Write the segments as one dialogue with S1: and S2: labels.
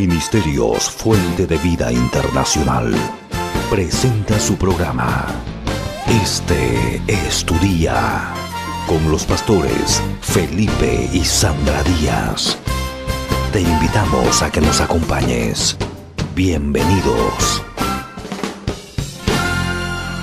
S1: Ministerios Fuente de Vida Internacional presenta su programa Este es tu día, con los pastores Felipe y Sandra Díaz. Te invitamos a que nos acompañes. Bienvenidos.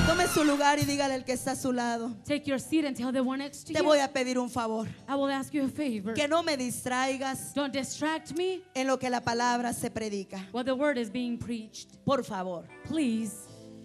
S2: Tome su lugar y dígale al que está a su lado:
S3: Take your seat and tell the one next to
S2: te
S3: you.
S2: voy a pedir un favor,
S3: I will ask you a favor.
S2: que no me distraigas
S3: Don't distract me
S2: en lo que la palabra se predica.
S3: while the word is being preached.
S2: Por favor.
S3: Please.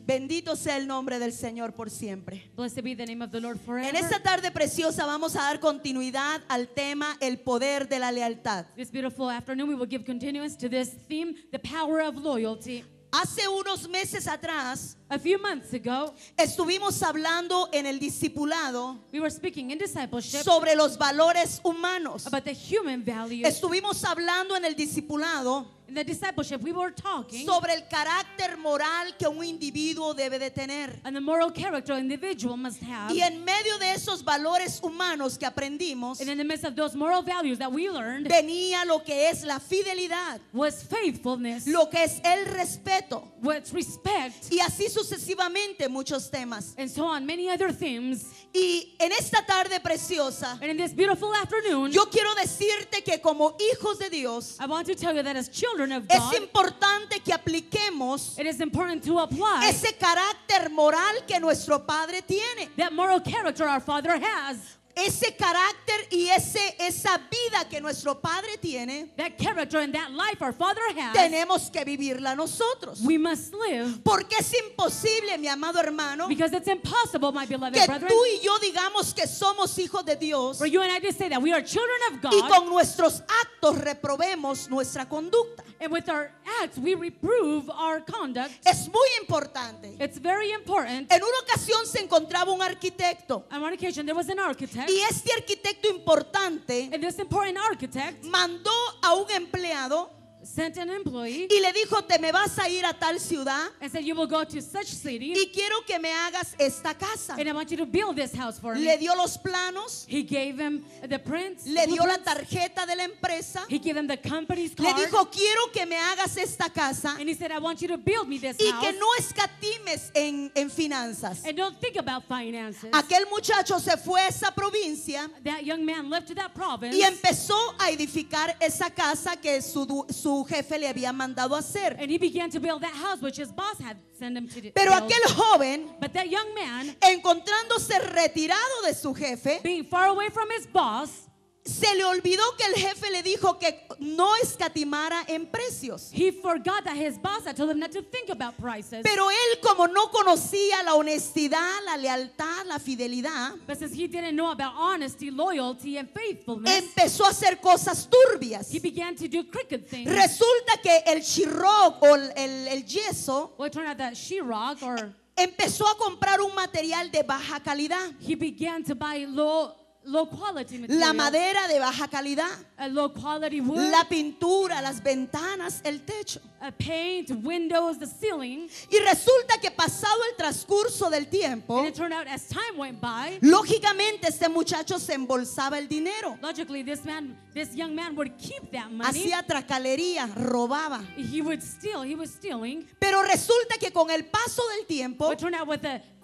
S2: Bendito sea el nombre del Señor por siempre.
S3: Blessed be the name of the Lord forever.
S2: En esta tarde preciosa vamos a dar continuidad al tema el poder de la lealtad.
S3: This beautiful afternoon we will give continuance to this theme, the power of loyalty.
S2: Hace unos meses atrás
S3: A few months ago,
S2: estuvimos hablando en el discipulado
S3: we were speaking in discipleship
S2: sobre los valores humanos.
S3: about the human values.
S2: Estuvimos hablando en el discipulado
S3: In the discipleship, we were talking
S2: sobre el carácter moral que un individuo debe de tener.
S3: and the moral character an individual must have.
S2: Y en medio de esos valores humanos que aprendimos,
S3: And in the midst of those moral values that we learned
S2: venía lo que es la fidelidad,
S3: was faithfulness,
S2: lo que es el respeto,
S3: was respect,
S2: y así sucesivamente muchos temas.
S3: and so on, many other themes.
S2: Y en esta tarde preciosa,
S3: And in this beautiful afternoon,
S2: yo quiero decirte que como hijos de Dios,
S3: I want to tell you that as children of
S2: es
S3: God,
S2: importante que apliquemos
S3: it is important to apply
S2: ese carácter moral que nuestro Padre tiene.
S3: that moral character our Father has.
S2: Ese carácter y esa vida que nuestro Padre tiene,
S3: That character and that life our Father has,
S2: tenemos que vivirla nosotros.
S3: we must live.
S2: Porque es imposible, mi amado hermano,
S3: Because it's impossible, my beloved
S2: que
S3: brethren,
S2: tú y yo digamos que somos hijos de Dios
S3: for you and I to say that we are children of
S2: y
S3: God,
S2: con nuestros actos reprobemos nuestra conducta.
S3: and with our acts we reprove our conduct.
S2: Es muy importante.
S3: It's very important.
S2: En una ocasión se encontraba un arquitecto,
S3: On one occasion, there was an architect,
S2: y este arquitecto importante
S3: and this important architect
S2: mandó a un empleado
S3: sent an employee
S2: y le dijo: te me vas a ir a tal ciudad
S3: and said, you will go to such city,
S2: y quiero que me hagas esta casa.
S3: and I want you to build this house for me.
S2: Le dio los planos,
S3: He gave him the prints,
S2: le dio la
S3: blueprints.
S2: tarjeta de la empresa,
S3: He gave him the company's
S2: le
S3: card,
S2: dijo: quiero que me hagas esta casa
S3: and he said, I want you to build me this
S2: y
S3: house,
S2: que no escatimes en finanzas.
S3: and don't think about finances.
S2: Aquel muchacho se fue a esa provincia
S3: That young man left to that province,
S2: y empezó a edificar esa casa que su jefe le había mandado a hacer.
S3: and he began to build that house which his boss had sent him to
S2: Pero
S3: build.
S2: aquel joven,
S3: But that young man,
S2: encontrándose retirado de su jefe,
S3: being far away from his boss,
S2: se le olvidó que el jefe le dijo que no escatimara en precios.
S3: he forgot that his boss had told him not to think about prices.
S2: Pero él, como no conocía la honestidad, la lealtad, la fidelidad,
S3: But since he didn't know about honesty, loyalty, and faithfulness,
S2: empezó a hacer cosas turbias.
S3: he began to do crooked things.
S2: Resulta que el chirroc o el yeso
S3: Well, it turned out that sheetrock, or
S2: empezó a comprar un material de baja calidad,
S3: he began to buy low quality material,
S2: la madera de baja calidad,
S3: a low quality wood,
S2: la pintura, las ventanas, el techo.
S3: paint, windows, the ceiling.
S2: Y resulta que pasado el transcurso del tiempo,
S3: And it turned out as time went by,
S2: lógicamente este muchacho se embolsaba el dinero,
S3: logically this young man would keep that money.
S2: hacía tracalería, robaba.
S3: He was stealing.
S2: Pero resulta que con el paso del tiempo,
S3: But it turned out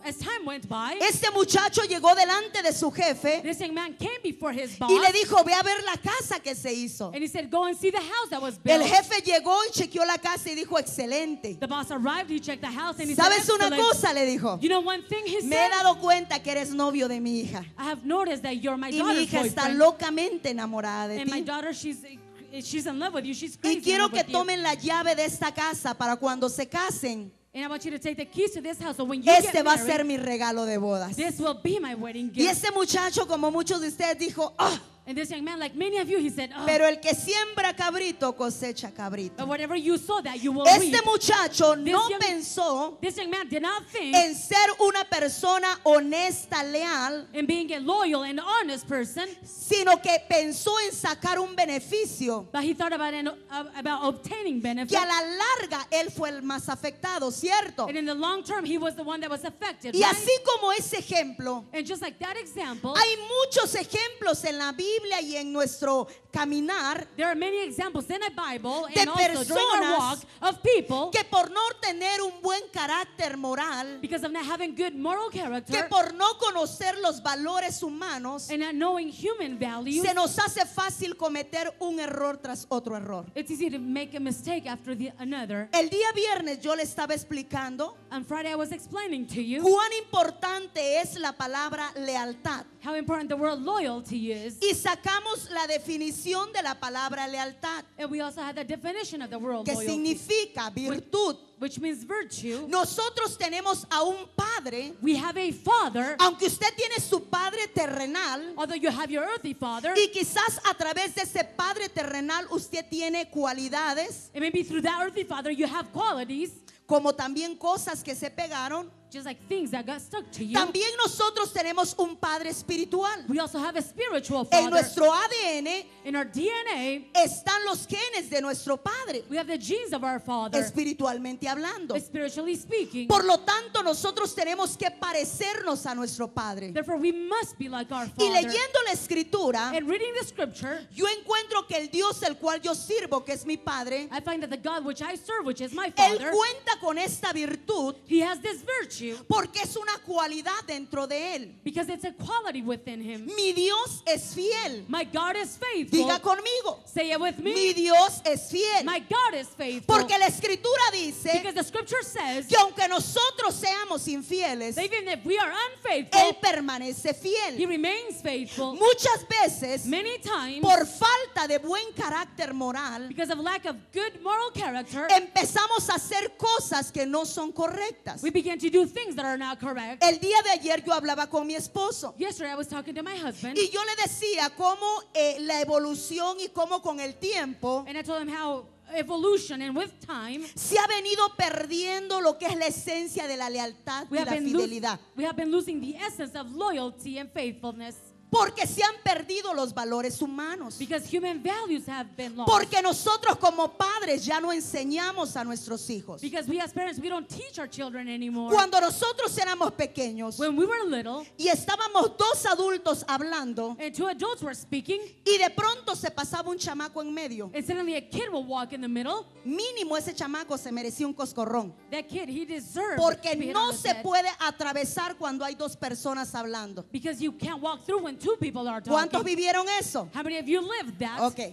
S3: as time went by,
S2: este muchacho llegó delante de su jefe
S3: this young man came before his boss,
S2: y le dijo: ve a ver la casa que se hizo.
S3: and he said, go and see the house that was built.
S2: El jefe llegó y chequeó la casa y dijo: excelente.
S3: The boss arrived, he checked the house, and he said,
S2: ¿Sabes una
S3: excellent.
S2: cosa? Le dijo:
S3: You know one thing he
S2: me he
S3: said?
S2: dado cuenta que eres novio de mi hija
S3: I have noticed that you're my
S2: y mi
S3: daughter's
S2: hija está
S3: boyfriend,
S2: locamente enamorada de
S3: and my
S2: ti.
S3: daughter, she's in love with you. She's
S2: Y
S3: crazy in
S2: quiero
S3: love
S2: que
S3: with you.
S2: tomen la llave de esta casa para cuando se casen.
S3: And I want you to take the keys to this house, so when you
S2: Este
S3: get
S2: va a
S3: married,
S2: ser mi regalo de bodas.
S3: this will be my wedding
S2: Y
S3: gift.
S2: este muchacho, como muchos de ustedes, dijo: ah,
S3: And this young man, like many of you, he said, oh,
S2: pero el que siembra cabrito cosecha cabrito.
S3: but whatever you sow that you will
S2: Este
S3: reap.
S2: muchacho no
S3: young-
S2: pensó
S3: This young man did not think
S2: en ser una persona honesta, leal,
S3: in being a loyal and honest person,
S2: sino que pensó en sacar un beneficio
S3: but he thought about obtaining benefit.
S2: que a la larga él fue el más afectado, ¿cierto?
S3: And in the long term, he was the one that was affected.
S2: Y
S3: Right?
S2: así como ese ejemplo,
S3: And just like that example,
S2: hay muchos ejemplos en la Biblia Biblia y en nuestro caminar
S3: There are many examples in the Bible
S2: de
S3: and also during our walk
S2: personas
S3: of people,
S2: que por no tener un buen carácter moral,
S3: because of not having good moral
S2: que
S3: character
S2: por no conocer los valores humanos,
S3: and not knowing human values,
S2: se nos hace fácil cometer un error tras otro error.
S3: it's easy to make a mistake after another.
S2: El día viernes yo le estaba explicando
S3: On Friday I was explaining to you
S2: cuán importante es la palabra lealtad.
S3: how important the word loyalty is.
S2: Y sacamos la definición de la palabra lealtad,
S3: And we also had the definition of the word
S2: que
S3: loyalty,
S2: significa virtud.
S3: which means virtue.
S2: Nosotros tenemos a un padre,
S3: We have a father,
S2: aunque usted tiene su padre terrenal,
S3: although you have your earthly father,
S2: y quizás a través de ese padre terrenal usted tiene cualidades,
S3: and maybe through that earthly father you have qualities,
S2: como también cosas que se pegaron.
S3: just like things that got stuck to you.
S2: También nosotros tenemos un padre espiritual.
S3: We also have a spiritual
S2: En
S3: father.
S2: nuestro ADN
S3: In our DNA,
S2: están los genes de nuestro padre,
S3: we have the genes of our father,
S2: espiritualmente hablando.
S3: spiritually speaking.
S2: Por lo tanto, nosotros tenemos que parecernos a nuestro padre.
S3: Therefore, we must be like our
S2: Y
S3: father.
S2: leyendo la escritura,
S3: And reading the scripture,
S2: yo encuentro que el Dios el cual yo sirvo, que es mi padre,
S3: I find that the God which I serve, which is my
S2: él
S3: father,
S2: cuenta con esta virtud
S3: he has this virtue
S2: porque es una cualidad dentro de él.
S3: because it's a quality within him.
S2: Mi Dios es fiel.
S3: My God is faithful.
S2: Diga conmigo.
S3: Say it with
S2: Mi
S3: me.
S2: Dios es fiel.
S3: My God is faithful.
S2: Porque la escritura dice
S3: Because the scripture says
S2: que aunque nosotros seamos infieles,
S3: that even if we are unfaithful,
S2: él permanece
S3: he
S2: fiel.
S3: remains faithful.
S2: Muchas veces,
S3: Many times,
S2: por falta de buen carácter moral,
S3: because of lack of good moral character,
S2: empezamos a hacer cosas que no son correctas.
S3: we begin to do things that are not correct.
S2: El día de ayer yo hablaba con mi esposo
S3: Yesterday I was talking to my husband,
S2: y yo le decía cómo la evolución y cómo con el tiempo
S3: and I told him how evolution and with time
S2: se ha venido perdiendo lo que es la esencia de la lealtad y la fidelidad.
S3: we have been losing the essence of loyalty and faithfulness
S2: Porque se han perdido los valores humanos.
S3: because human values have been lost.
S2: Porque nosotros como padres ya no enseñamos a nuestros hijos.
S3: Because we as parents, we don't teach our children anymore.
S2: Cuando nosotros éramos pequeños
S3: When we were little
S2: y estábamos dos adultos hablando
S3: and two adults were speaking,
S2: y de pronto se pasaba un chamaco en medio,
S3: and suddenly a kid will walk in the middle,
S2: mínimo ese chamaco se merecía un coscorrón.
S3: that kid, he deserved
S2: Porque
S3: to be hit
S2: no
S3: on the
S2: se
S3: head.
S2: puede atravesar cuando hay dos personas hablando.
S3: Because you can't walk through when two people are
S2: ¿Cuántos
S3: talking.
S2: vivieron eso?
S3: How many of you lived that?
S2: Ok.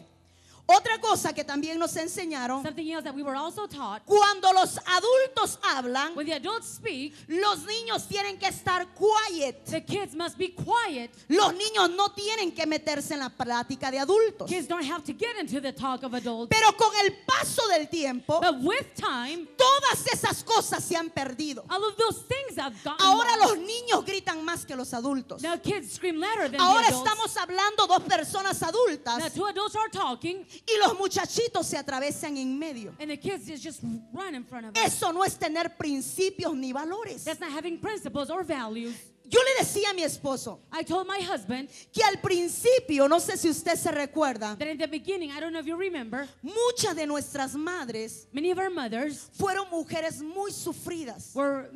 S2: Otra cosa que también nos enseñaron,
S3: Something else that we were also taught,
S2: cuando los adultos hablan,
S3: when the adults speak,
S2: los niños tienen que estar quiet.
S3: the kids must be quiet.
S2: Los niños no tienen que meterse en la plática de adultos.
S3: Kids don't have to get into the talk of adults.
S2: Pero con el paso del tiempo,
S3: But with time,
S2: todas esas cosas se han perdido.
S3: all of those things have gotten
S2: Ahora
S3: lost.
S2: los niños gritan más que los adultos.
S3: Now kids scream louder than
S2: Ahora
S3: the adults.
S2: estamos hablando dos personas
S3: Now
S2: adultas
S3: two adults are talking,
S2: y los muchachitos se atravesan en medio.
S3: and the kids just run in front of us.
S2: Eso no es tener principios ni valores.
S3: That's not having principles or values.
S2: Yo le decía a mi esposo
S3: I told my husband
S2: que al principio, no sé si usted se recuerda,
S3: that in the beginning, I don't know if you remember,
S2: muchas de nuestras madres
S3: many of our mothers
S2: fueron mujeres muy sufridas.
S3: were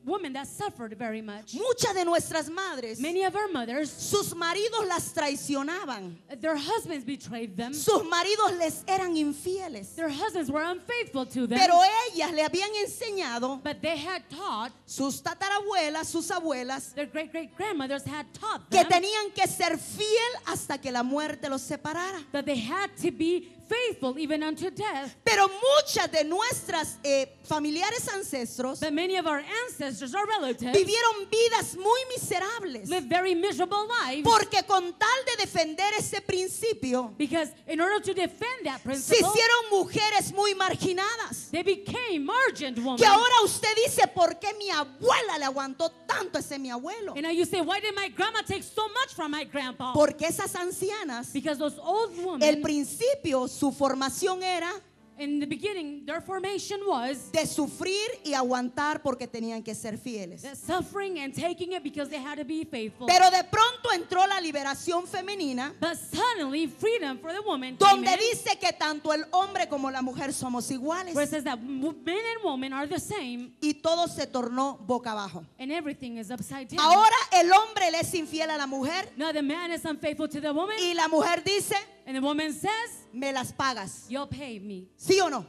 S3: women that suffered very much.
S2: Muchas de nuestras madres,
S3: Many of our mothers,
S2: sus maridos las traicionaban.
S3: their husbands betrayed them.
S2: Sus maridos les eran infieles.
S3: Their husbands were unfaithful to them.
S2: Pero ellas le habían enseñado,
S3: But they had taught,
S2: sus tatarabuelas, sus abuelas,
S3: their great-great-grandmothers had taught
S2: que
S3: them
S2: tenían que ser fiel hasta que la muerte los separara.
S3: that they had to be faithful even unto death.
S2: Pero muchas de nuestras familiares ancestros
S3: But many of our ancestors, our relatives,
S2: vivieron vidas muy miserables.
S3: lived very miserable lives
S2: Porque con tal de defender ese principio,
S3: because in order to defend that
S2: se
S3: principle,
S2: hicieron mujeres muy marginadas.
S3: they became margined women.
S2: Que ahora usted dice, ¿por qué mi abuela le aguantó tanto a ese mi abuelo?
S3: And now you say, why did my grandma take so much from my grandpa?
S2: Porque esas ancianas,
S3: Because those old
S2: el
S3: women,
S2: principio, su formación era
S3: In the beginning, their formation was
S2: de sufrir y aguantar porque tenían que ser fieles.
S3: suffering and taking it because they had to be faithful.
S2: Pero de pronto entró la liberación femenina,
S3: But suddenly, freedom for the woman
S2: donde
S3: came in,
S2: dice que tanto el hombre como la mujer somos iguales.
S3: where it says that men and women are the same,
S2: Y todo se tornó boca abajo.
S3: and everything is upside down.
S2: Ahora el hombre le es infiel a la mujer
S3: Now the man is unfaithful to the woman,
S2: y la mujer dice,
S3: and the woman says,
S2: me las pagas.
S3: "You'll pay me."
S2: ¿Sí o no?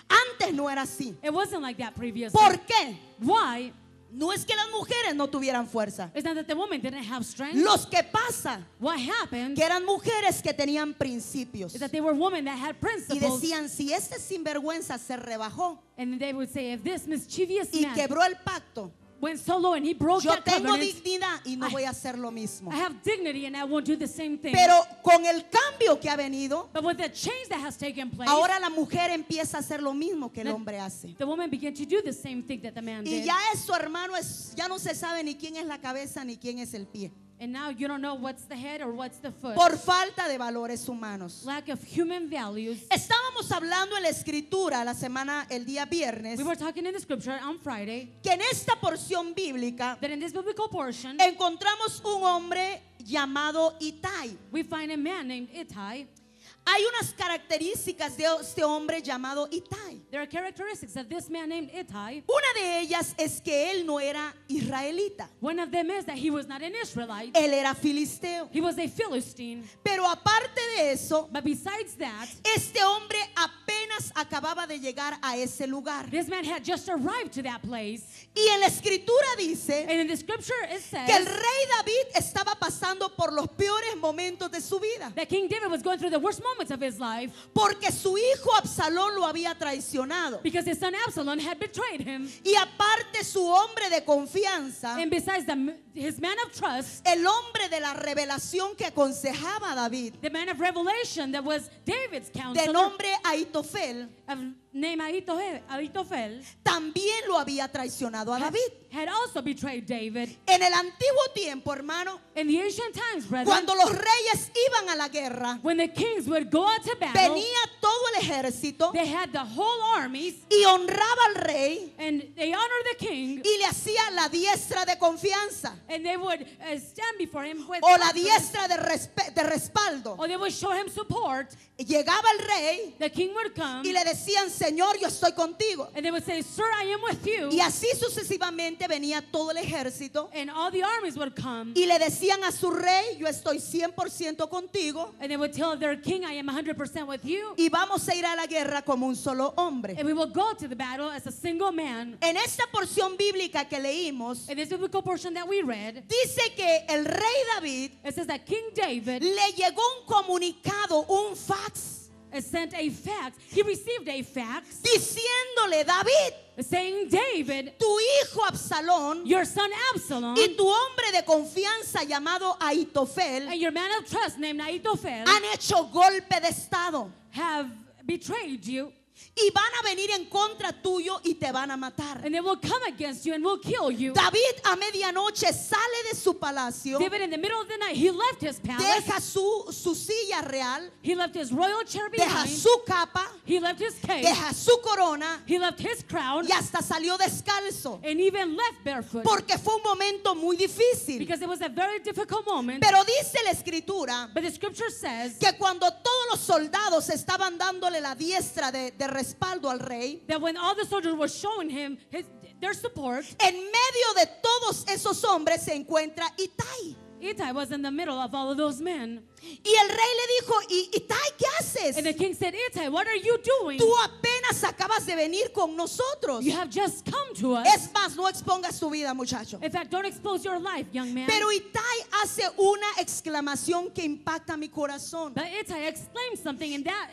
S2: Antes no era así.
S3: It wasn't like that previously.
S2: ¿Por qué?
S3: Why?
S2: No es que las mujeres no tuvieran fuerza.
S3: It's not that the woman didn't have strength.
S2: Los que pasa
S3: What happened
S2: que eran mujeres que tenían principios
S3: is that they were women that had
S2: y
S3: principles,
S2: decían, si este sinvergüenza se rebajó
S3: and they would say, if this mischievous
S2: y
S3: man
S2: quebró el pacto,
S3: went solo and he broke
S2: yo
S3: that
S2: tengo
S3: covenant,
S2: dignidad y no voy a hacer lo mismo.
S3: I have dignity and I won't do the same thing.
S2: Pero con el cambio que ha venido,
S3: But with the change that has taken place,
S2: ahora la mujer empieza a hacer lo mismo que el
S3: Now,
S2: hombre hace.
S3: the woman began to do the same thing that the man
S2: Y
S3: did.
S2: ya eso, hermano, ya no se sabe ni quién es la cabeza ni quién es el pie.
S3: And now you don't know what's the head or what's the foot.
S2: Por falta de valores humanos.
S3: Lack of human values.
S2: Estábamos hablando en la escritura el día viernes,
S3: We were talking in the scripture on Friday
S2: que en esta porción bíblica
S3: that in this biblical portion,
S2: encontramos un hombre llamado Itai.
S3: we find a man named Ittai.
S2: Hay unas características de este hombre llamado Itai.
S3: There are characteristics of this man named Ittai.
S2: Una de ellas es que él no era israelita,
S3: One of them is that he was not an Israelite.
S2: él era filisteo.
S3: He was a Philistine.
S2: Pero aparte de eso,
S3: But besides that,
S2: este hombre apenas acababa de llegar a ese lugar.
S3: this man had just arrived to that place.
S2: Y en la escritura dice
S3: And in the scripture it
S2: que el
S3: says
S2: rey David estaba pasando por los peores momentos de su vida,
S3: that King David was going through the worst moments of his life
S2: porque su hijo Absalón lo había traicionado.
S3: because his son Absalom had betrayed him.
S2: Y aparte su hombre de confianza,
S3: And besides his man of trust,
S2: el hombre de la revelación que aconsejaba a David,
S3: the man of revelation that was David's
S2: de
S3: counselor,
S2: nombre Ahitofel,
S3: of name Ahitophel,
S2: también lo había traicionado a David.
S3: had also betrayed David.
S2: En el antiguo tiempo, hermano,
S3: In the ancient times, brethren,
S2: cuando los reyes iban a la guerra,
S3: when the kings would go out to battle,
S2: venía todo el ejército
S3: they had the whole armies
S2: y honraba al rey
S3: and they honored the king
S2: y le hacía la diestra de confianza
S3: and they would stand before him with
S2: o la
S3: confidence,
S2: diestra de respaldo.
S3: or they would show him support.
S2: Llegaba el rey
S3: The king would come
S2: y le decían, Señor, yo estoy contigo.
S3: and they would say, "Sir, I am with you."
S2: Y así sucesivamente venía todo el ejército
S3: And all the armies would come
S2: y le decían a su rey, yo estoy 100% contigo
S3: and they would tell their king, "I am 100% with you."
S2: y vamos a ir a la guerra como un solo hombre.
S3: And we will go to the battle as a single man.
S2: En esta porción bíblica que leímos,
S3: In this biblical portion that we read,
S2: dice que el rey David
S3: it says that King David
S2: le llegó un comunicado, un fax,
S3: sent a fax. He received a fax
S2: diciéndole, David,
S3: saying, "David,
S2: tu hijo Absalón
S3: your son Absalom
S2: y tu hombre de confianza llamado Ahitofel
S3: and your man of trust named Ahitophel
S2: han hecho golpe de estado
S3: have betrayed you,
S2: y van a venir en contra tuyo y te van a matar.
S3: and they will come against you and will kill you."
S2: David a medianoche sale de su palacio,
S3: David, in the middle of the night, he left his palace.
S2: deja su silla real,
S3: He left his royal chair
S2: deja
S3: behind.
S2: su capa,
S3: He left his cape.
S2: deja su corona
S3: He left his crown
S2: y hasta salió descalzo,
S3: and even left barefoot
S2: porque fue un momento muy difícil.
S3: because it was a very difficult moment.
S2: Pero dice la escritura
S3: But the scripture says
S2: que cuando todos los soldados estaban dándole la diestra de respaldo al rey,
S3: that when all the soldiers were showing him their support,
S2: en medio de todos esos hombres se encuentra Itai.
S3: Ittai was in the middle of all of those men.
S2: Y el rey le dijo, Itai, ¿qué haces?
S3: And the king said, "Ittai, what are you doing?
S2: Tú apenas acabas de venir con nosotros.
S3: You have just come to us.
S2: Es más, no expongas tu vida, muchacho.
S3: In fact, don't expose your life, young man."
S2: Pero Itai hace una exclamación que impacta mi corazón.
S3: But Ittai exclaimed something, and that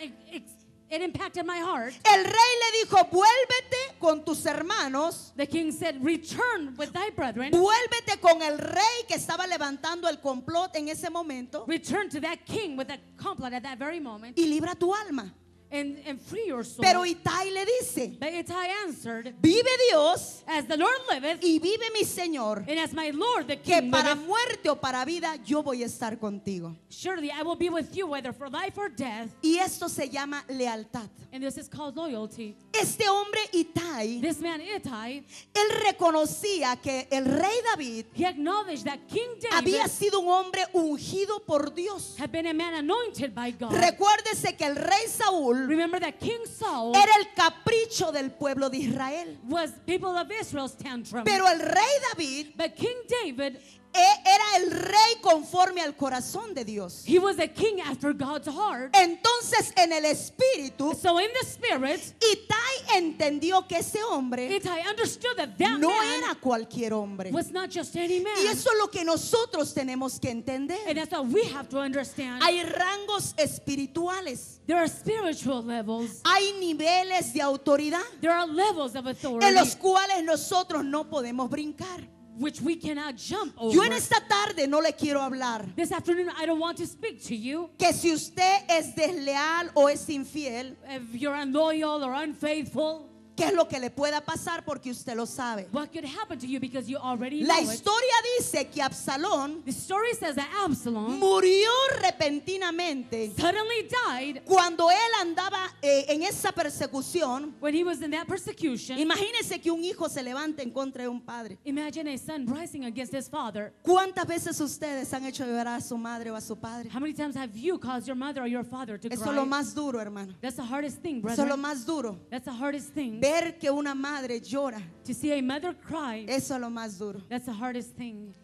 S3: it impacted my heart.
S2: El rey le dijo, vuélvete con tus hermanos,
S3: The king said, "Return with thy brethren.
S2: vuélvete con el rey que estaba levantando el complot en ese momento
S3: Return to that king with a complot at that very moment,
S2: y libra tu alma.
S3: and free your soul.
S2: Pero Itai le dice,
S3: But Ittai answered,
S2: vive Dios
S3: as the Lord liveth,
S2: y vive mi Señor,
S3: and as my Lord the
S2: que
S3: King
S2: para
S3: liveth,
S2: muerte o para vida yo voy a estar contigo.
S3: surely I will be with you, whether for life or death.
S2: Y esto se llama lealtad.
S3: And this is called loyalty.
S2: Este hombre Itai,
S3: This man Ittai,
S2: él reconocía que el rey David
S3: he acknowledged that King
S2: había
S3: David
S2: sido un hombre ungido por Dios.
S3: had been a man anointed by God.
S2: Recuérdese que el rey Saúl
S3: Remember that King Saul
S2: era el capricho del pueblo de Israel.
S3: was people of Israel's tantrum.
S2: Pero el rey David
S3: But King David,
S2: era el rey conforme al corazón de Dios.
S3: he was a king after God's heart.
S2: Entonces en el espíritu,
S3: So in the spirit,
S2: Itai entendió que ese hombre
S3: Ittai understood that that
S2: no
S3: man
S2: era cualquier hombre.
S3: was not just any man.
S2: Y eso es lo que nosotros tenemos que entender.
S3: And that's what we have to understand.
S2: Hay rangos espirituales,
S3: There are spiritual levels.
S2: hay niveles de autoridad
S3: There are levels of authority
S2: en los cuales nosotros no podemos brincar.
S3: which we cannot jump over.
S2: Yo en esta tarde no le quiero hablar
S3: This afternoon, I don't want to speak to you
S2: que si usted es desleal o es infiel,
S3: if you're unloyal or unfaithful.
S2: qué es lo que le pueda pasar porque usted lo sabe.
S3: What could happen to you because you already
S2: La
S3: know it.
S2: historia dice que Absalón
S3: The story says that Absalom
S2: murió repentinamente
S3: suddenly died
S2: cuando él andaba en esa persecución.
S3: when he was in that persecution.
S2: Imagínese que un hijo se levante en contra de un padre.
S3: Imagine a son rising against his father.
S2: ¿Cuántas veces ustedes han hecho llorar a su madre o a su padre?
S3: How many times have you caused your mother or your father to
S2: Eso
S3: cry?
S2: es lo más duro, hermano.
S3: That's the hardest thing,
S2: Eso es lo
S3: brother.
S2: más duro.
S3: That's the hardest thing.
S2: Ver que una madre llora,
S3: To see a mother cry,
S2: eso es lo más duro.
S3: that's the hardest thing.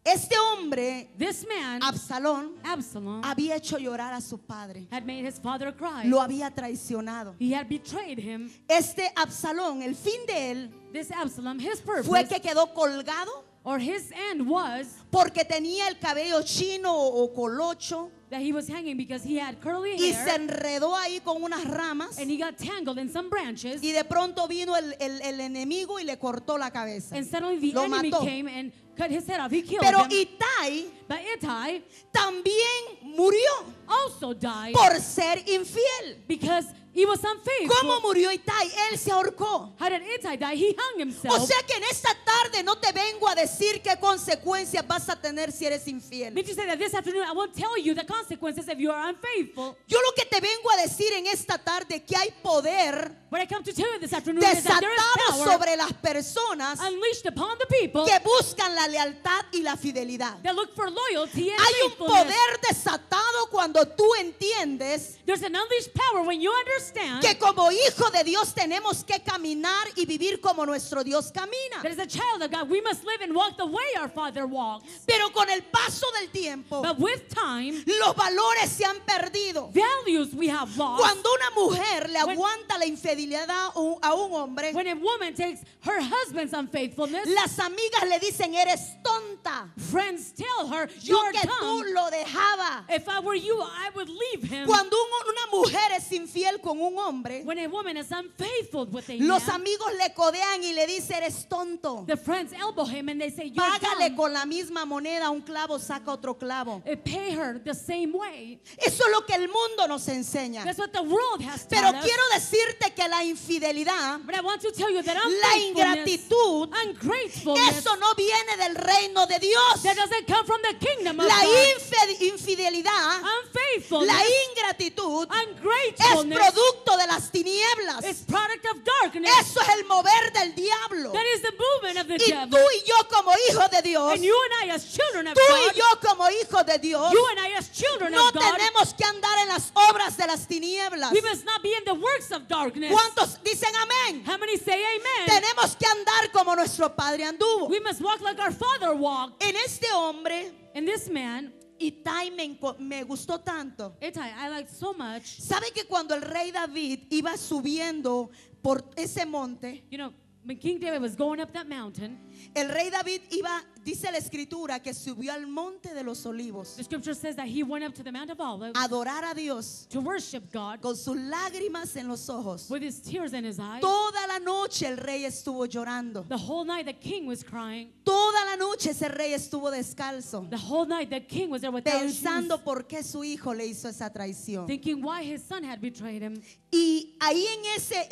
S2: Este hombre,
S3: This man,
S2: Absalón,
S3: Absalom,
S2: había hecho llorar a su padre.
S3: had made his father cry.
S2: Lo había traicionado.
S3: He had betrayed him.
S2: Este Absalón, el fin de él
S3: This Absalom, his
S2: fue
S3: purpose
S2: que quedó colgado
S3: or his end was
S2: porque tenía el cabello chino o colocho
S3: that he was hanging because he had curly
S2: y se
S3: hair
S2: enredó ahí con unas ramas
S3: and he got tangled in some branches,
S2: y de pronto vino el enemigo y le cortó la cabeza.
S3: and suddenly the
S2: Lo
S3: enemy
S2: mató.
S3: came and cut his head off. He killed
S2: Pero
S3: him.
S2: Itai
S3: But Ittai
S2: también murió
S3: also died
S2: por ser infiel.
S3: because he was unfaithful.
S2: ¿Cómo murió Itai? Él se ahorcó.
S3: How did Ittai die? He hung himself.
S2: O sea que en esta tarde no te vengo a decir qué consecuencias vas a tener si eres infiel.
S3: Mean to say that this afternoon I won't tell you the consequences if you are unfaithful.
S2: Yo lo que te vengo a decir en esta tarde que hay poder
S3: What I come to tell you this afternoon is that there is
S2: desatado
S3: power
S2: sobre las personas
S3: unleashed upon the people
S2: que buscan la lealtad y la fidelidad.
S3: that look for loyalty and
S2: Hay un
S3: faithfulness.
S2: poder desatado cuando tú entiendes
S3: There's an unleashed power when you understand
S2: que como hijo de Dios tenemos que caminar y vivir como nuestro Dios camina.
S3: that as a child of God we must live and walk the way our Father walks.
S2: Pero con el paso del tiempo,
S3: But with time,
S2: los valores se han perdido.
S3: values we have lost.
S2: Cuando una mujer le
S3: When-
S2: aguanta la infidelidad a un hombre,
S3: When a woman takes her husband's unfaithfulness,
S2: las amigas le dicen, eres tonta.
S3: friends tell her,
S2: Yo
S3: you're
S2: que tú
S3: dumb.
S2: lo dejaba.
S3: If I were you, I would leave him.
S2: Cuando una mujer es infiel con un hombre,
S3: When a woman is unfaithful with a
S2: los
S3: man,
S2: amigos le codean y le dicen, eres tonto.
S3: the friends elbow him and they say, you're
S2: Págale
S3: dumb.
S2: con la misma moneda, un clavo saca otro clavo.
S3: Pay her the same way.
S2: Eso es lo que el mundo nos enseña.
S3: That's what the world has
S2: Pero
S3: taught us.
S2: quiero decirte que la infidelidad,
S3: But I want to tell you that
S2: la
S3: unfaithfulness,
S2: ingratitud,
S3: ungratefulness,
S2: eso no viene del reino de Dios.
S3: that doesn't come from the kingdom of
S2: La
S3: God.
S2: infidelidad,
S3: Unfaithfulness,
S2: la ingratitud es
S3: ungratefulness
S2: producto de las tinieblas.
S3: is product of darkness.
S2: Eso es el mover del diablo.
S3: That is the movement of the
S2: Y
S3: devil.
S2: tú y yo como hijos de Dios,
S3: And you and I as children of
S2: tú
S3: God,
S2: y yo como hijos de Dios,
S3: you and I as children
S2: no
S3: of God,
S2: tenemos que andar en las obras de las tinieblas.
S3: we must not be in the works of darkness.
S2: ¿Cuántos dicen amén?
S3: How many say amen?
S2: Tenemos que andar como nuestro padre anduvo.
S3: We must walk like our Father walked.
S2: En este hombre,
S3: And this man,
S2: Itai me gustó tanto.
S3: Ittai, I like so much.
S2: ¿Sabe que cuando el rey David iba subiendo por ese monte,
S3: You know, when King David was going up that mountain,
S2: El rey David iba, dice la escritura, que subió al monte de los olivos
S3: The scripture says that he went up to the Mount of Olives
S2: a adorar a Dios
S3: to worship God
S2: con sus lágrimas en los ojos.
S3: with his tears in his eyes.
S2: Toda la noche el rey estuvo llorando.
S3: The whole night the king was crying.
S2: Toda la noche ese rey estuvo descalzo,
S3: The whole night the king was there without shoes,
S2: pensando por qué su hijo le hizo esa traición.
S3: thinking why his son had betrayed him.
S2: Y ahí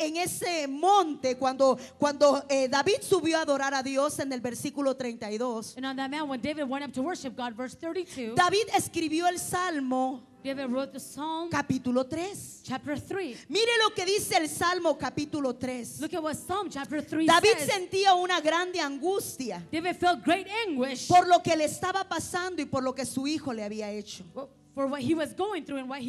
S2: en ese monte, cuando David subió a adorar a Dios en el versículo 32,
S3: And on that mount, when David went up to worship God, verse 32,
S2: David escribió el Salmo
S3: David wrote the Psalm
S2: capítulo 3.
S3: chapter 3.
S2: Mire lo que dice el Salmo capítulo 3.
S3: Look at what Psalm chapter 3
S2: David
S3: says.
S2: sentía una grande angustia
S3: David felt great anguish
S2: por lo que le estaba pasando y por lo que su hijo le había hecho.
S3: for what he was going through and what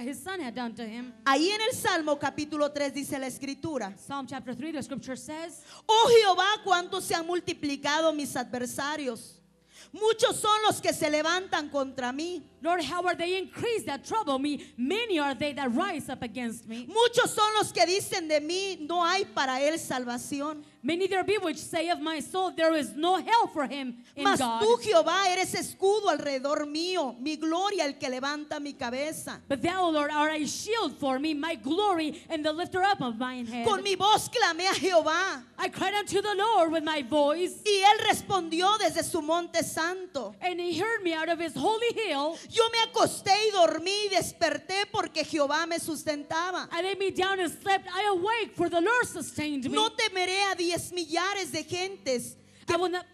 S3: his son had done to him.
S2: Ahí en el Salmo capítulo 3 dice la escritura:
S3: Psalm chapter 3, the scripture says,
S2: Oh Jehová, cuánto se han multiplicado mis adversarios. Muchos son los que se levantan contra mí.
S3: Lord, how are they increased that trouble me? Many are they that rise up against me.
S2: Muchos son los que dicen de mí, no hay para él salvación.
S3: Many there be which say of my soul, there is no help for him in
S2: Mas
S3: God.
S2: tú, Jehová, eres escudo alrededor mío, mi gloria, el que levanta mi cabeza.
S3: But thou, Lord, art a shield for me, my glory, and the lifter up of mine head.
S2: Con mi voz clamé a Jehová,
S3: I cried unto the Lord with my voice,
S2: y él respondió desde su monte santo.
S3: and he heard me out of his holy hill.
S2: Yo me acosté y dormí y desperté porque Jehová me sustentaba.
S3: I laid me down and slept. I awake, for the Lord sustained me.
S2: No temeré a 10 millares de gentes
S3: I will not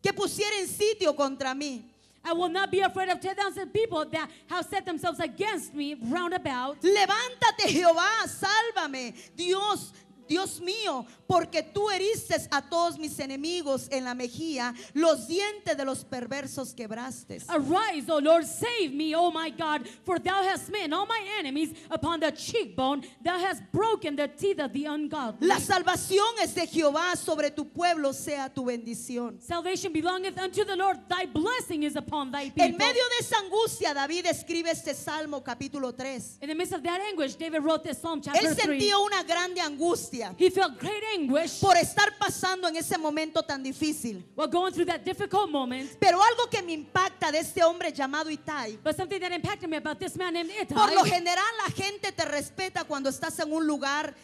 S2: que pusieren sitio contra mí.
S3: I will not be afraid of 10,000 people that have set themselves against me round about.
S2: Levántate, Jehová, sálvame, Dios mío, porque tú heriste a todos mis enemigos en la mejilla, los dientes de los perversos quebraste.
S3: Arise, O Lord, save me, O my God, for thou hast smitten all my enemies upon the cheekbone. Thou hast broken the teeth of the ungodly.
S2: La salvación es de Jehová, sobre tu pueblo sea tu bendición.
S3: Salvation belongeth unto the Lord. Thy blessing is upon thy people.
S2: En medio de esa angustia, David escribe este Salmo capítulo 3.
S3: In the midst of that anguish, David wrote this Psalm chapter
S2: Él
S3: 3.
S2: sentía una grande angustia
S3: He felt great anguish
S2: por estar pasando en ese momento tan difícil.
S3: while going through that difficult moment.
S2: Pero algo que me impacta de este hombre llamado Itai:
S3: But something that impacted me about this man named
S2: por lo
S3: Ittai,
S2: general la gente te respeta cuando estás en un lugar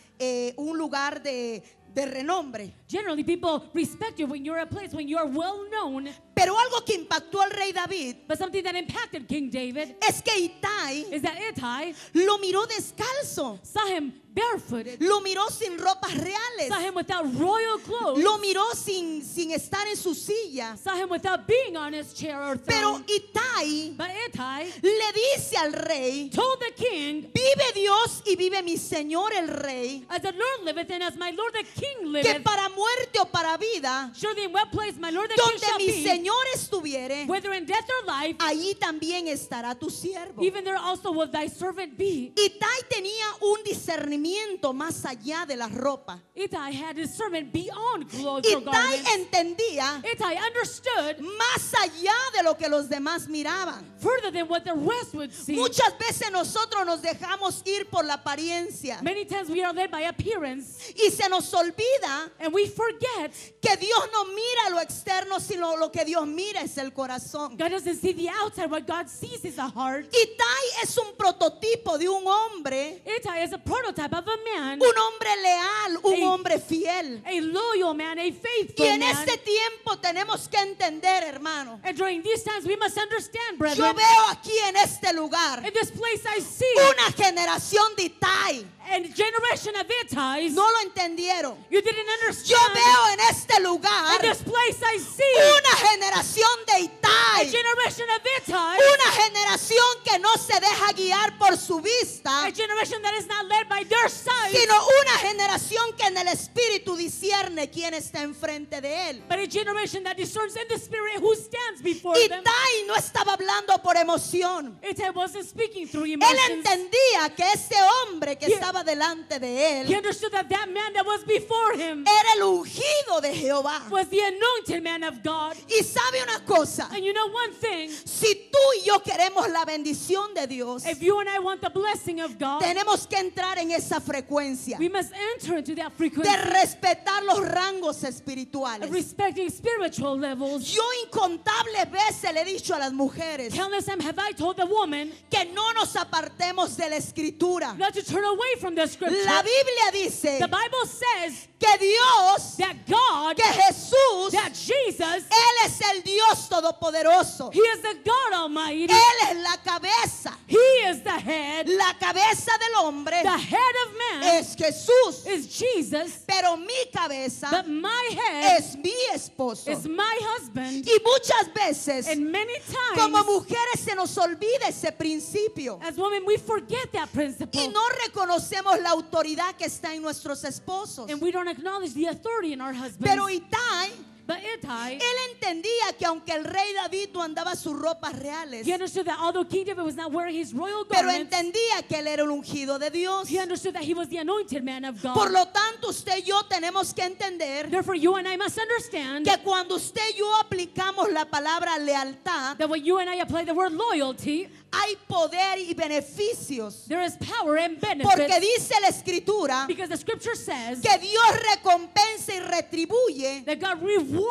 S2: de renombre.
S3: generally people respect you when you're a place, when you're well known.
S2: Pero algo que impactó al rey David
S3: But something that impacted King David
S2: es que Itai
S3: is that Ittai
S2: lo miró descalzo,
S3: saw him barefooted,
S2: lo miró sin ropas
S3: saw
S2: reales,
S3: him without royal clothes,
S2: lo miró sin estar en su silla.
S3: saw him without being on his chair or
S2: Pero
S3: throne.
S2: Itai
S3: But Ittai
S2: le dice al rey:
S3: told the king,
S2: vive Dios y vive mi Señor el rey,
S3: as the Lord liveth and as my Lord the King
S2: que
S3: liveth,
S2: para muerte o para vida,
S3: surely in what place my Lord the King
S2: donde
S3: shall
S2: mi
S3: be,
S2: Señor estuviere,
S3: whether in death or life,
S2: allí también estará tu siervo.
S3: even there also will thy servant be.
S2: Itai tenía un discernimiento más allá de la ropa.
S3: Ittai had his servant beyond clothes or
S2: Itai
S3: garments.
S2: entendía
S3: Ittai understood
S2: más allá de lo que los demás miraban.
S3: further than what the rest would see.
S2: Muchas veces nosotros nos dejamos ir por la apariencia
S3: Many times we are led by appearance
S2: y se nos olvida
S3: and we forget
S2: que Dios no mira lo externo, sino lo que Dios mira es el corazón.
S3: God doesn't see the outside. What God sees is a heart.
S2: Itai es un prototipo de un hombre,
S3: Ittai is a prototype of a man,
S2: un hombre leal, un
S3: Ey.
S2: hombre fiel.
S3: a loyal man, a
S2: Y
S3: faithful
S2: en
S3: man.
S2: este tiempo tenemos que entender, hermano.
S3: And during these times we must understand,
S2: Yo
S3: brethren,
S2: veo aquí en este lugar
S3: in this place I see
S2: una generación de Itai.
S3: a generation of Ittais.
S2: No lo entendieron.
S3: You didn't
S2: Yo
S3: understand.
S2: veo en este
S3: In
S2: lugar
S3: this place I see
S2: una generación de
S3: a
S2: Itai.
S3: generation of Ittais.
S2: Una generación que no se deja guiar por su vista,
S3: A generation that is not led by their sight,
S2: sino una generación que en el espíritu discierne quién está enfrente de él.
S3: but a generation that discerns in the spirit who stands before them.
S2: Itai no estaba hablando por emoción.
S3: Ittai wasn't speaking through
S2: Él
S3: emotions.
S2: entendía que ese hombre que
S3: He-
S2: estaba estaba delante de
S3: he
S2: él
S3: understood that that man that was before him
S2: era el ungido de Jehová.
S3: was the anointed man of God.
S2: Y sabe una cosa,
S3: And you know one thing,
S2: si tú y yo queremos la bendición de Dios,
S3: if you and I want the blessing of God,
S2: tenemos que entrar en esa frecuencia
S3: we must enter into that
S2: de
S3: frequency
S2: respetar los rangos
S3: of
S2: espirituales.
S3: respecting spiritual levels.
S2: Yo incontables veces le he dicho a las mujeres
S3: Countless times have I told the woman
S2: que no nos apartemos de la escritura.
S3: not to turn away from the scripture.
S2: La Biblia dice
S3: The Bible says
S2: que Dios,
S3: that God,
S2: que Jesús,
S3: that Jesus,
S2: Él es el Dios todopoderoso.
S3: He is the God Almighty.
S2: Él es la cabeza.
S3: He is the head.
S2: La cabeza del hombre
S3: The head of man
S2: es Jesús,
S3: is Jesus,
S2: pero mi cabeza
S3: but my head
S2: es mi esposo.
S3: is my husband.
S2: Y muchas veces,
S3: And many
S2: como
S3: times,
S2: mujeres, se nos olvida ese principio
S3: as women, we forget that
S2: y
S3: principle.
S2: no reconocemos la autoridad que está en nuestros esposos.
S3: And we don't acknowledge the authority in our husbands.
S2: Pero Itai,
S3: But Ittai,
S2: él entendía que aunque el rey David no andaba sus ropas reales,
S3: he understood that although King David was not wearing his royal
S2: pero
S3: garments,
S2: entendía que él era el ungido de Dios.
S3: he understood that he was the anointed man of God.
S2: Por lo tanto, usted y yo tenemos que entender
S3: Therefore, you and I must understand
S2: que cuando usted y yo aplicamos la palabra lealtad,
S3: that when you and I apply the word loyalty,
S2: hay poder y beneficios.
S3: there is power and
S2: Porque
S3: benefits.
S2: dice la escritura
S3: Because the scripture says
S2: que Dios recompensa y retribuye.
S3: that God rewards.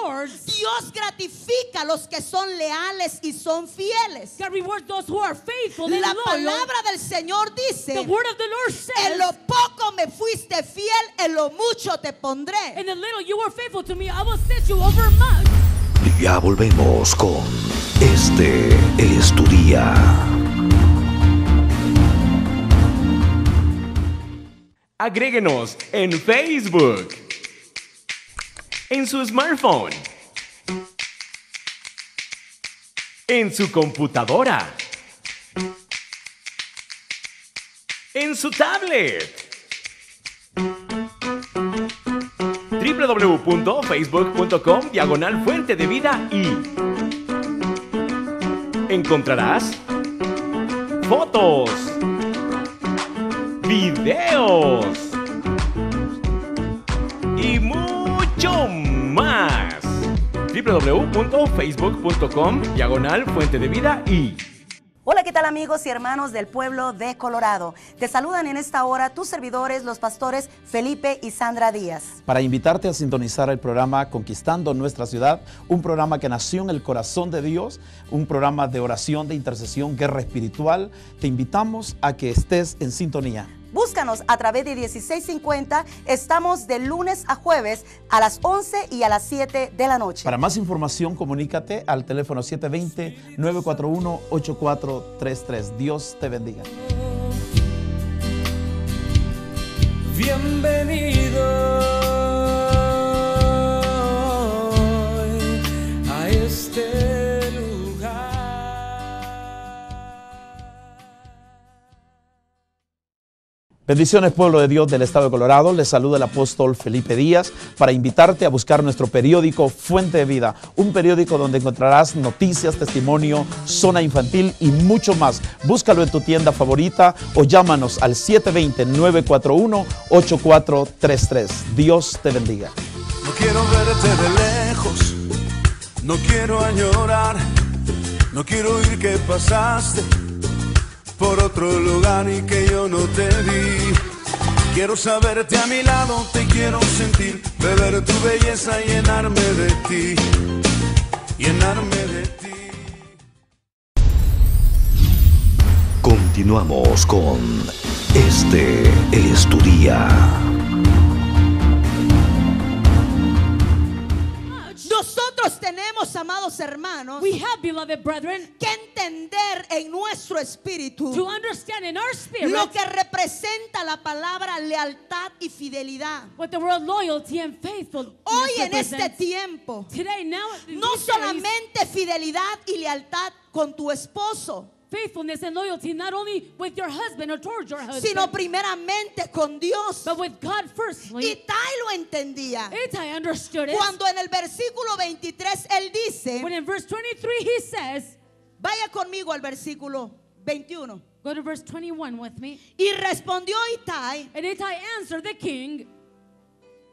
S2: Dios gratifica a los que son leales y son fieles.
S3: God rewards those who are faithful and
S2: La
S3: loyal.
S2: palabra del Señor dice:
S3: The word of the Lord
S2: en
S3: says,
S2: lo poco me fuiste fiel, en lo mucho te pondré.
S3: in the little you were faithful to me, I will set you over much.
S1: Ya volvemos con Este es tu día.
S4: Agréguenos en Facebook, en su smartphone, en su computadora, en su tablet. www.facebook.com/Fuente de Vida y encontrarás fotos, videos y mucho más. www.facebook.com/Fuente de Vida y
S5: Hola, ¿qué tal amigos y hermanos del pueblo de Colorado? Te saludan en esta hora tus servidores, los pastores Felipe y Sandra Díaz.
S6: Para invitarte a sintonizar el programa Conquistando Nuestra Ciudad, un programa que nació en el corazón de Dios, un programa de oración, de intercesión, guerra espiritual. Te invitamos a que estés en sintonía.
S5: Búscanos a través de 1650. Estamos de lunes a jueves a las 11 y a las 7 de la noche.
S6: Para más información, comunícate al teléfono 720-941-8433. Dios te bendiga.
S7: Bienvenido a este lugar.
S6: Bendiciones, pueblo de Dios del estado de Colorado. Les saluda el apóstol Felipe Díaz para invitarte a buscar nuestro periódico Fuente de Vida, un periódico donde encontrarás noticias, testimonio, zona infantil y mucho más. Búscalo en tu tienda favorita o llámanos al 720-941-8433. Dios te bendiga.
S7: No quiero verte de lejos, no quiero añorar, no quiero oír que pasaste por otro lugar y que yo no te vi. Quiero saberte a mi lado, te quiero sentir, beber tu belleza y llenarme de ti, llenarme de ti.
S1: Continuamos con Este es tu día.
S2: Nosotros tenemos, amados hermanos,
S3: We have, beloved brethren,
S2: que entender en nuestro espíritu
S3: to understand in our spirit
S2: lo que representa la palabra lealtad y fidelidad.
S3: what the word loyalty and faithfulness
S2: Hoy en este
S3: represents.
S2: tiempo,
S3: Today, now, in
S2: no
S3: these days,
S2: solamente fidelidad y lealtad con tu esposo,
S3: faithfulness and loyalty not only with your husband or towards your husband,
S2: sino primeramente con Dios.
S3: but with God firstly.
S2: Y Tai lo entendía.
S3: I understood it.
S2: Cuando en el versículo 23 él dice,
S3: When in verse 23 he says,
S2: vaya conmigo al versículo 21.
S3: Go to verse 21 with me.
S2: Y respondió Ittai
S3: And Ittai answered the king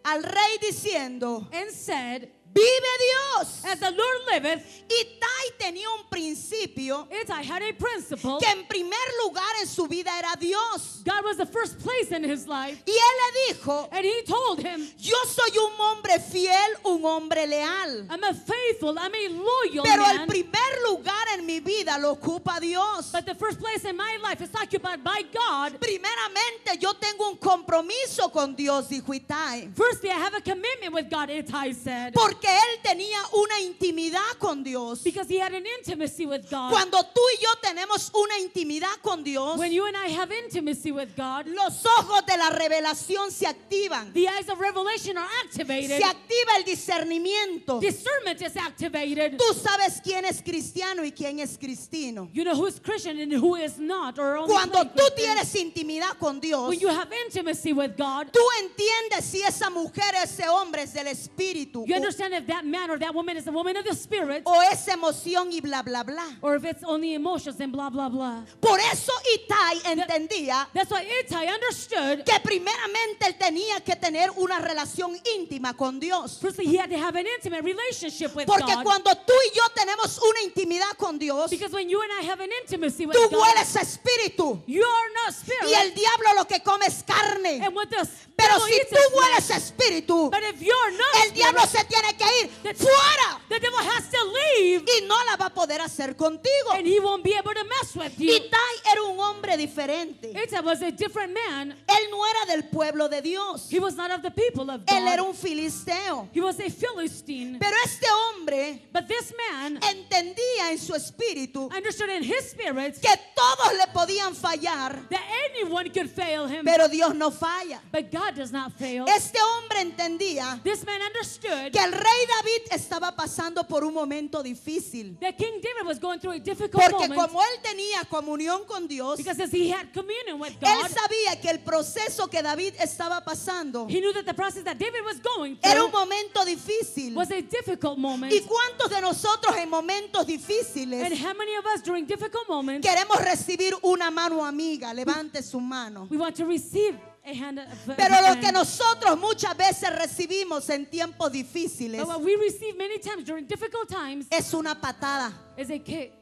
S2: al rey diciendo,
S3: and said,
S2: vive Dios.
S3: as the Lord liveth,
S2: Ittai tenía un principio
S3: Ittai had a principle.
S2: que en primer lugar en su vida era Dios.
S3: God was the first place in his life.
S2: Y él le dijo,
S3: And he told him,
S2: yo soy un hombre fiel, un hombre leal.
S3: I'm a faithful, I'm a loyal
S2: Pero el
S3: man.
S2: primer lugar en mi vida lo ocupa Dios.
S3: But the first place in my life is occupied by God.
S2: Primeramente yo tengo un compromiso con Dios, dijo Ittai.
S3: Firstly, I have a commitment with God, Ittai said.
S2: Porque él tenía una intimidad con Dios.
S3: Because he had an intimacy with God.
S2: Cuando tú y yo tenemos una intimidad con Dios,
S3: When you and I have intimacy with God,
S2: los ojos de la revelación se activan.
S3: the eyes of revelation are activated.
S2: Se activa el discernimiento.
S3: Discernment is activated.
S2: Tú sabes quién es cristiano y quién es cristino.
S3: You know who's Christian and who is not. Or only
S2: Cuando
S3: plain
S2: tú
S3: Christian.
S2: tienes intimidad con Dios,
S3: When you have intimacy with God,
S2: tú entiendes si esa mujer, ese hombre es del espíritu
S3: you understand if that man or that woman is a woman of the Spirit,
S2: o es emoción y bla bla bla.
S3: or if it's only emotions and blah, blah, blah.
S2: Por eso Ittai entendía
S3: That's why Ittai understood.
S2: que primeramente él tenía que tener una relación íntima con Dios.
S3: Firstly, he had to have an intimate relationship with
S2: Porque
S3: God.
S2: cuando tú y yo tenemos una intimidad con Dios,
S3: Because when you and I have an intimacy with
S2: tú
S3: God,
S2: hueles espíritu
S3: you are not spirit.
S2: y el diablo lo que come es carne.
S3: And what the
S2: Pero
S3: devil
S2: si
S3: eats
S2: tú
S3: is
S2: hueles
S3: flesh.
S2: espíritu,
S3: But if you're not
S2: el diablo
S3: spirit,
S2: se tiene que ir
S3: the,
S2: fuera
S3: the devil has to leave.
S2: y no la va a poder hacer contigo.
S3: And he won't be able to mess with you.
S2: Ittai era un hombre diferente.
S3: Ittai was a different man.
S2: Él no era del pueblo de Dios.
S3: He was not of the people of
S2: Él era
S3: God.
S2: un filisteo.
S3: He was a Philistine.
S2: Pero este hombre
S3: But this man
S2: entendía en su espíritu
S3: understood in his spirit
S2: que todos le podían fallar,
S3: that anyone could fail him,
S2: pero Dios no falla.
S3: but God does not fail.
S2: Este hombre entendía
S3: This man understood
S2: que el rey David estaba pasando por un momento difícil.
S3: that King David was going through a difficult
S2: Porque
S3: moment
S2: como él tenía comunión con Dios,
S3: because as he had communion with
S2: él
S3: God,
S2: sabía que el proceso que David estaba pasando
S3: he knew that the process that David was going
S2: era un
S3: through
S2: momento difícil.
S3: was a difficult moment.
S2: ¿Y cuántos de nosotros en momentos difíciles
S3: And how many of us during difficult moments
S2: queremos recibir una mano amiga? Levante su mano.
S3: we want to receive a hand of
S2: Pero
S3: a
S2: lo
S3: friend.
S2: que nosotros muchas veces recibimos en tiempos difíciles
S3: But what we receive many times during difficult times
S2: es una patada.
S3: is a kick.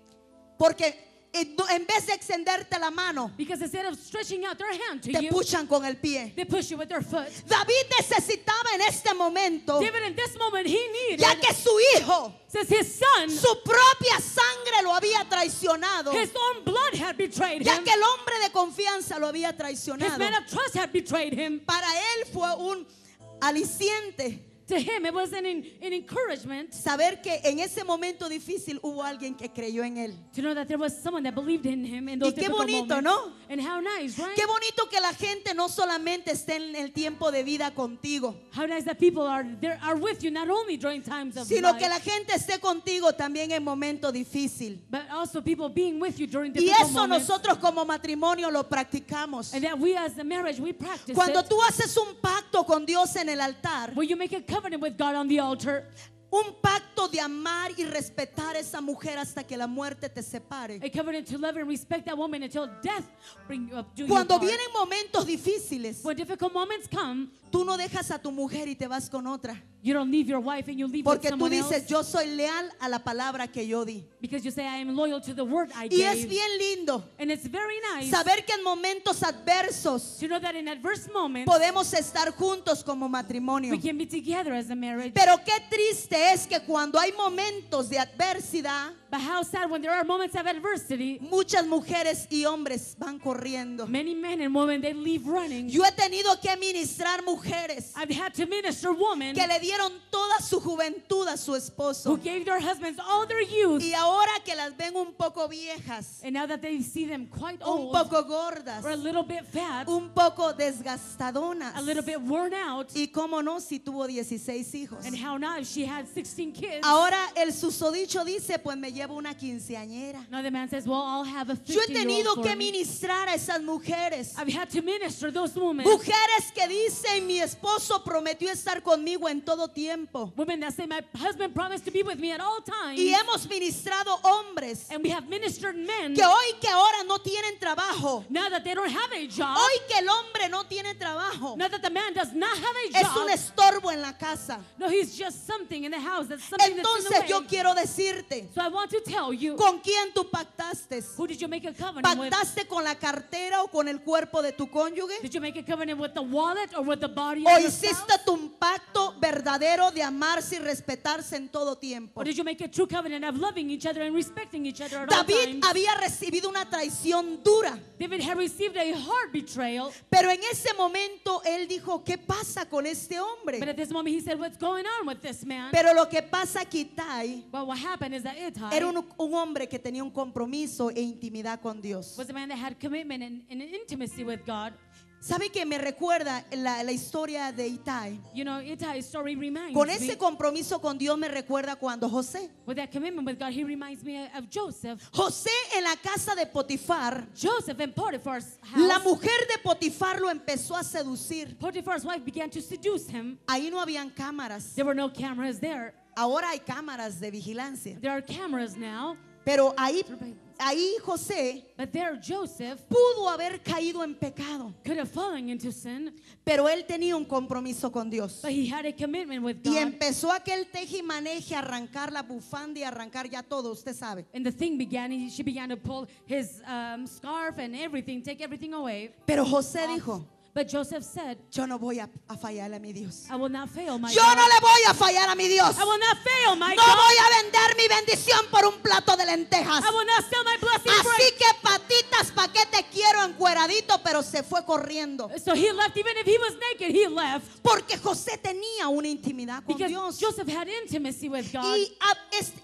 S2: Porque en vez de extenderte la mano,
S3: Because instead of stretching out their hand to
S2: te
S3: you,
S2: puchan con el pie.
S3: they push you with their foot.
S2: David necesitaba en este momento,
S3: David in this moment he needed,
S2: ya que su hijo,
S3: since his son,
S2: su propia sangre lo había traicionado,
S3: his own blood had betrayed
S2: ya
S3: him.
S2: que el hombre de confianza lo había
S3: His
S2: traicionado.
S3: man of trust had betrayed him.
S2: Para él fue un aliciente
S3: To him, it was an encouragement
S2: saber que en ese momento difícil hubo alguien que creyó en él.
S3: to know that there was someone that believed in him in those
S2: Y qué
S3: difficult
S2: bonito,
S3: moments.
S2: ¿no?
S3: And how nice, right?
S2: Qué bonito que la gente no solamente esté en el tiempo de vida contigo,
S3: How nice that people are with you not only during times of
S2: sino
S3: life,
S2: que la gente esté contigo también en momentos difíciles.
S3: but also people being with you during
S2: Y
S3: difficult
S2: eso
S3: moments.
S2: nosotros como matrimonio lo practicamos.
S3: And that we as the marriage, we practice
S2: Cuando
S3: it.
S2: tú haces un pacto con Dios en el altar,
S3: When you make a covenant with God on the altar,
S2: un pacto de amar y respetar a esa mujer hasta que la muerte te separe.
S3: a covenant to love and respect that woman until death bring you up, do you
S2: Cuando
S3: apart.
S2: vienen momentos difíciles,
S3: When difficult moments come,
S2: tú no dejas a tu mujer y te vas con otra.
S3: you don't leave your wife and you leave with
S2: Porque tú
S3: someone
S2: dices,
S3: else
S2: yo soy leal a la palabra que yo di.
S3: because you say I am loyal to the word I
S2: Y es
S3: gave.
S2: bien lindo
S3: And it's very nice
S2: saber que en momentos adversos
S3: to know that in adverse moments
S2: podemos estar juntos como matrimonio.
S3: we can be together as a marriage.
S2: Pero qué triste es que cuando hay momentos de adversidad,
S3: But how sad when there are moments of adversity,
S2: muchas mujeres y hombres van corriendo.
S3: many men and women, they leave running.
S2: Yo he tenido que ministrar mujeres
S3: I've had to minister women
S2: que le dieron toda su juventud a su
S3: who
S2: esposo.
S3: gave their husbands all their youth,
S2: Y ahora que las ven un poco viejas,
S3: and now that they see them quite
S2: un
S3: old,
S2: poco gordas,
S3: or a little bit fat,
S2: un poco desgastadonas.
S3: a little bit worn out,
S2: Y cómo no si tuvo 16 hijos.
S3: and how now she had 16 kids.
S2: Ahora el susodicho dice, pues me llevo llevo una quinceañera.
S3: Another man says, well, I'll have a
S2: Yo he
S3: 50-year-old
S2: tenido
S3: for
S2: que
S3: me.
S2: ministrar a esas mujeres.
S3: I've had to minister those women.
S2: Mujeres que dicen, mi esposo prometió estar conmigo en todo tiempo.
S3: Women that say, my husband promised to be with me at all times.
S2: Y hemos ministrado hombres
S3: And we have ministered men
S2: que hoy que ahora no tienen trabajo.
S3: now that they don't have a job.
S2: Hoy que el hombre no tiene trabajo.
S3: Now that the man does not have a
S2: Es un
S3: job.
S2: estorbo en la casa.
S3: No, he's just something in the house. That's something that's in
S2: Entonces
S3: the
S2: yo
S3: way.
S2: quiero decirte,
S3: So I want to tell you,
S2: ¿con quién tú pactaste?
S3: who did you make a covenant with?
S2: ¿Pactaste con la cartera o con el cuerpo de tu cónyuge?
S3: Did you make a covenant with the wallet or with the body
S2: ¿O
S3: of your
S2: hiciste
S3: spouse?
S2: un pacto verdadero de amarse y respetarse en todo tiempo?
S3: Or did you make a true covenant of loving each other and respecting each other at all
S2: David
S3: times?
S2: había recibido una traición dura,
S3: David had received a hard betrayal,
S2: pero en ese momento él dijo, ¿qué pasa con este
S3: but
S2: hombre?
S3: at this moment he said, what's going on with this man?
S2: Pero lo que pasa que Itai
S3: But what happened is that Ittai
S2: era un hombre que tenía un compromiso e intimidad con Dios.
S3: was a man that had commitment and intimacy with God.
S2: ¿Sabe que me recuerda la historia de Itai?
S3: You know, Ittai's story reminds
S2: Con
S3: me,
S2: ese compromiso con Dios me recuerda cuando José.
S3: with that commitment with God, he reminds me of Joseph.
S2: José en la casa de Potifar,
S3: Joseph in Potiphar's
S2: la
S3: house,
S2: mujer de Potifar lo empezó a seducir.
S3: Potiphar's wife began to seduce him.
S2: Ahí no habían cámaras.
S3: There were no cameras there.
S2: Ahora hay cámaras de vigilancia.
S3: There are cameras now.
S2: Pero ahí José
S3: But there Joseph
S2: pudo haber caído en pecado.
S3: could have fallen into sin,
S2: Pero él tenía un compromiso con Dios.
S3: but he had a commitment with
S2: Y
S3: God.
S2: empezó aquel teje y maneje, a arrancar la bufanda y arrancar ya todo, usted sabe.
S3: And the thing began, she began to pull his scarf and everything, take everything away.
S2: Pero José dijo,
S3: But Joseph said,
S2: yo no voy a fallarle a mi Dios.
S3: I will not fail my
S2: Yo
S3: God.
S2: no le voy a fallar a mi Dios.
S3: I will not fail my
S2: No
S3: God.
S2: voy a vender mi bendición por un plato de lentejas.
S3: I will not sell my blessing for
S2: Así que patitas, ¿pa' qué te quiero encueradito? Pero se fue corriendo.
S3: So he left, even if he was naked, he left.
S2: Porque José tenía una intimidad con
S3: Because
S2: Dios.
S3: Joseph had intimacy with God.
S2: Y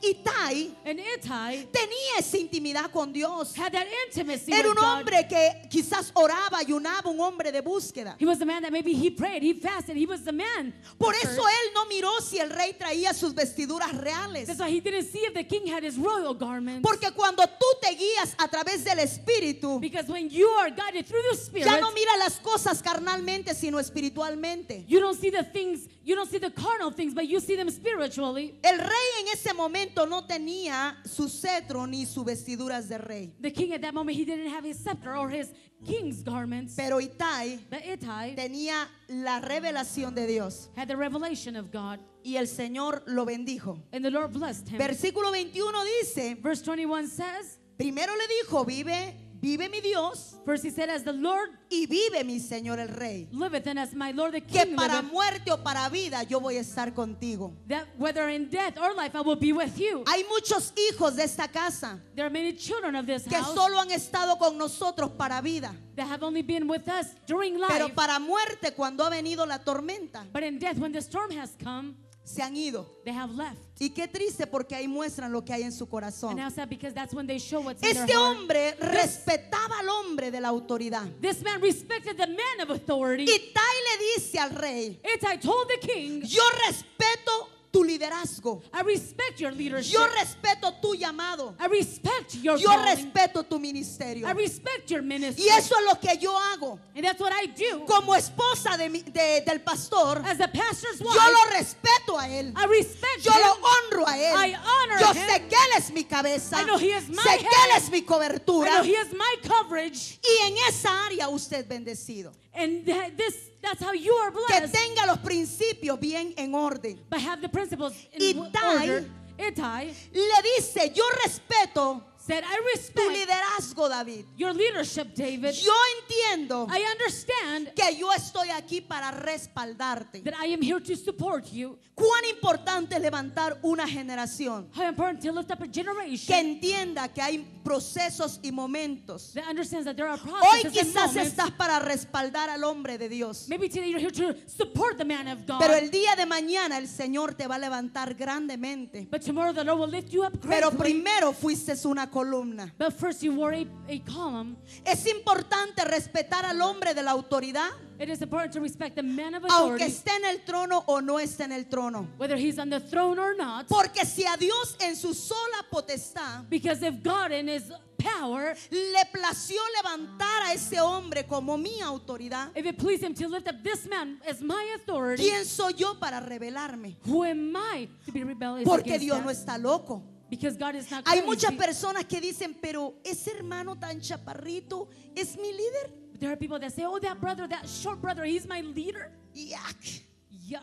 S2: Itai
S3: And Ittai
S2: tenía esa intimidad con Dios.
S3: had that intimacy
S2: Era
S3: with
S2: un
S3: God.
S2: hombre que quizás oraba, ayunaba, un hombre de búsqueda.
S3: He was the man that maybe he prayed, he fasted, he was the man.
S2: Por
S3: for
S2: eso
S3: church.
S2: él no miró si el rey traía sus vestiduras reales.
S3: That's why he didn't see if the king had his royal garments.
S2: Porque cuando tú te guías a través del Espíritu,
S3: Because when you are guided through the Spirit,
S2: ya no mira las cosas carnalmente, sino espiritualmente.
S3: you don't see the things, you don't see the carnal things, but you see them spiritually.
S2: El rey en ese momento no tenía su cetro ni sus vestiduras de rey.
S3: The king at that moment, he didn't have his scepter or his king's garments.
S2: Pero Itai
S3: But Ittai
S2: tenía la revelación de Dios
S3: had the revelation of God,
S2: y el Señor lo bendijo.
S3: and the Lord blessed him.
S2: Versículo 21 dice,
S3: Verse 21 says,
S2: primero le dijo, vive mi Dios
S3: first he said, as the Lord
S2: y vive mi Señor el Rey,
S3: liveth, and as my Lord the
S2: que
S3: King
S2: para
S3: liveth,
S2: muerte o para vida yo voy a estar contigo.
S3: that whether in death or life I will be with you.
S2: Hay muchos hijos de esta casa
S3: There are many children of this
S2: que
S3: house
S2: solo han estado con nosotros para vida,
S3: that have only been with us during life,
S2: pero para muerte cuando ha venido la tormenta
S3: but in death, when the storm has come,
S2: se han ido.
S3: they have left.
S2: Y qué triste porque ahí muestran lo que hay en su
S3: And
S2: corazón.
S3: now sad because that's when they show what's in their
S2: Este
S3: heart.
S2: hombre respetaba al hombre de la autoridad.
S3: This man respected the man of authority.
S2: Itai le dice al rey,
S3: Ittai told the king,
S2: yo respeto tu liderazgo,
S3: I respect your leadership.
S2: yo respeto tu llamado,
S3: I respect your
S2: yo
S3: calling.
S2: respeto tu ministerio.
S3: I respect your ministry.
S2: Y eso es lo que yo hago.
S3: And that's what I do.
S2: Como esposa del pastor,
S3: As a pastor's
S2: yo
S3: wife,
S2: lo respeto a él.
S3: I respect
S2: Yo
S3: him.
S2: lo honro a él.
S3: I honor
S2: Yo
S3: him.
S2: sé que él es mi cabeza.
S3: I know he is my
S2: Sé que
S3: head.
S2: él es mi
S3: I
S2: cobertura.
S3: know he is my coverage.
S2: Y en esa área usted es bendecido.
S3: And that's how you are
S2: Que
S3: blessed.
S2: tenga los principios bien en orden.
S3: But have the principles in
S2: Ittai
S3: order. Ittai
S2: le dice, yo respeto
S3: said, I
S2: tu
S3: respect
S2: liderazgo, David.
S3: your leadership, David.
S2: Yo entiendo
S3: I understand
S2: que yo estoy aquí para respaldarte.
S3: that I am here to support you.
S2: Cuán importante es levantar una generación
S3: How important to lift up a
S2: que
S3: generation
S2: entienda que hay procesos y momentos.
S3: that understands that there are
S2: Hoy
S3: processes and
S2: quizás
S3: moments.
S2: estás para respaldar al hombre de Dios.
S3: Maybe today you're here to support the man of God.
S2: Pero el día de mañana el Señor te va a levantar grandemente.
S3: But tomorrow the Lord will lift you up
S2: Pero
S3: greatly.
S2: primero fuiste una columna columna.
S3: But first you wore a column.
S2: Es importante respetar al hombre de la autoridad,
S3: It is important to respect the man of
S2: aunque
S3: authority,
S2: esté en el trono o no esté en el trono.
S3: whether he's on the throne or not.
S2: Porque si a Dios en su sola potestad
S3: Because if God in his power,
S2: le plació levantar a ese hombre como mi autoridad,
S3: if it pleased him to lift up this man as my authority,
S2: ¿quién soy yo para rebelarme?
S3: who am I to be rebellious
S2: Porque
S3: against
S2: Dios
S3: that?
S2: no está loco.
S3: Because God is not
S2: Hay
S3: crazy.
S2: muchas personas que dicen, pero ese hermano tan chaparrito es mi líder.
S3: There are people that say, oh, that brother, that short brother, he's my leader.
S2: Yuck.
S3: Yuck.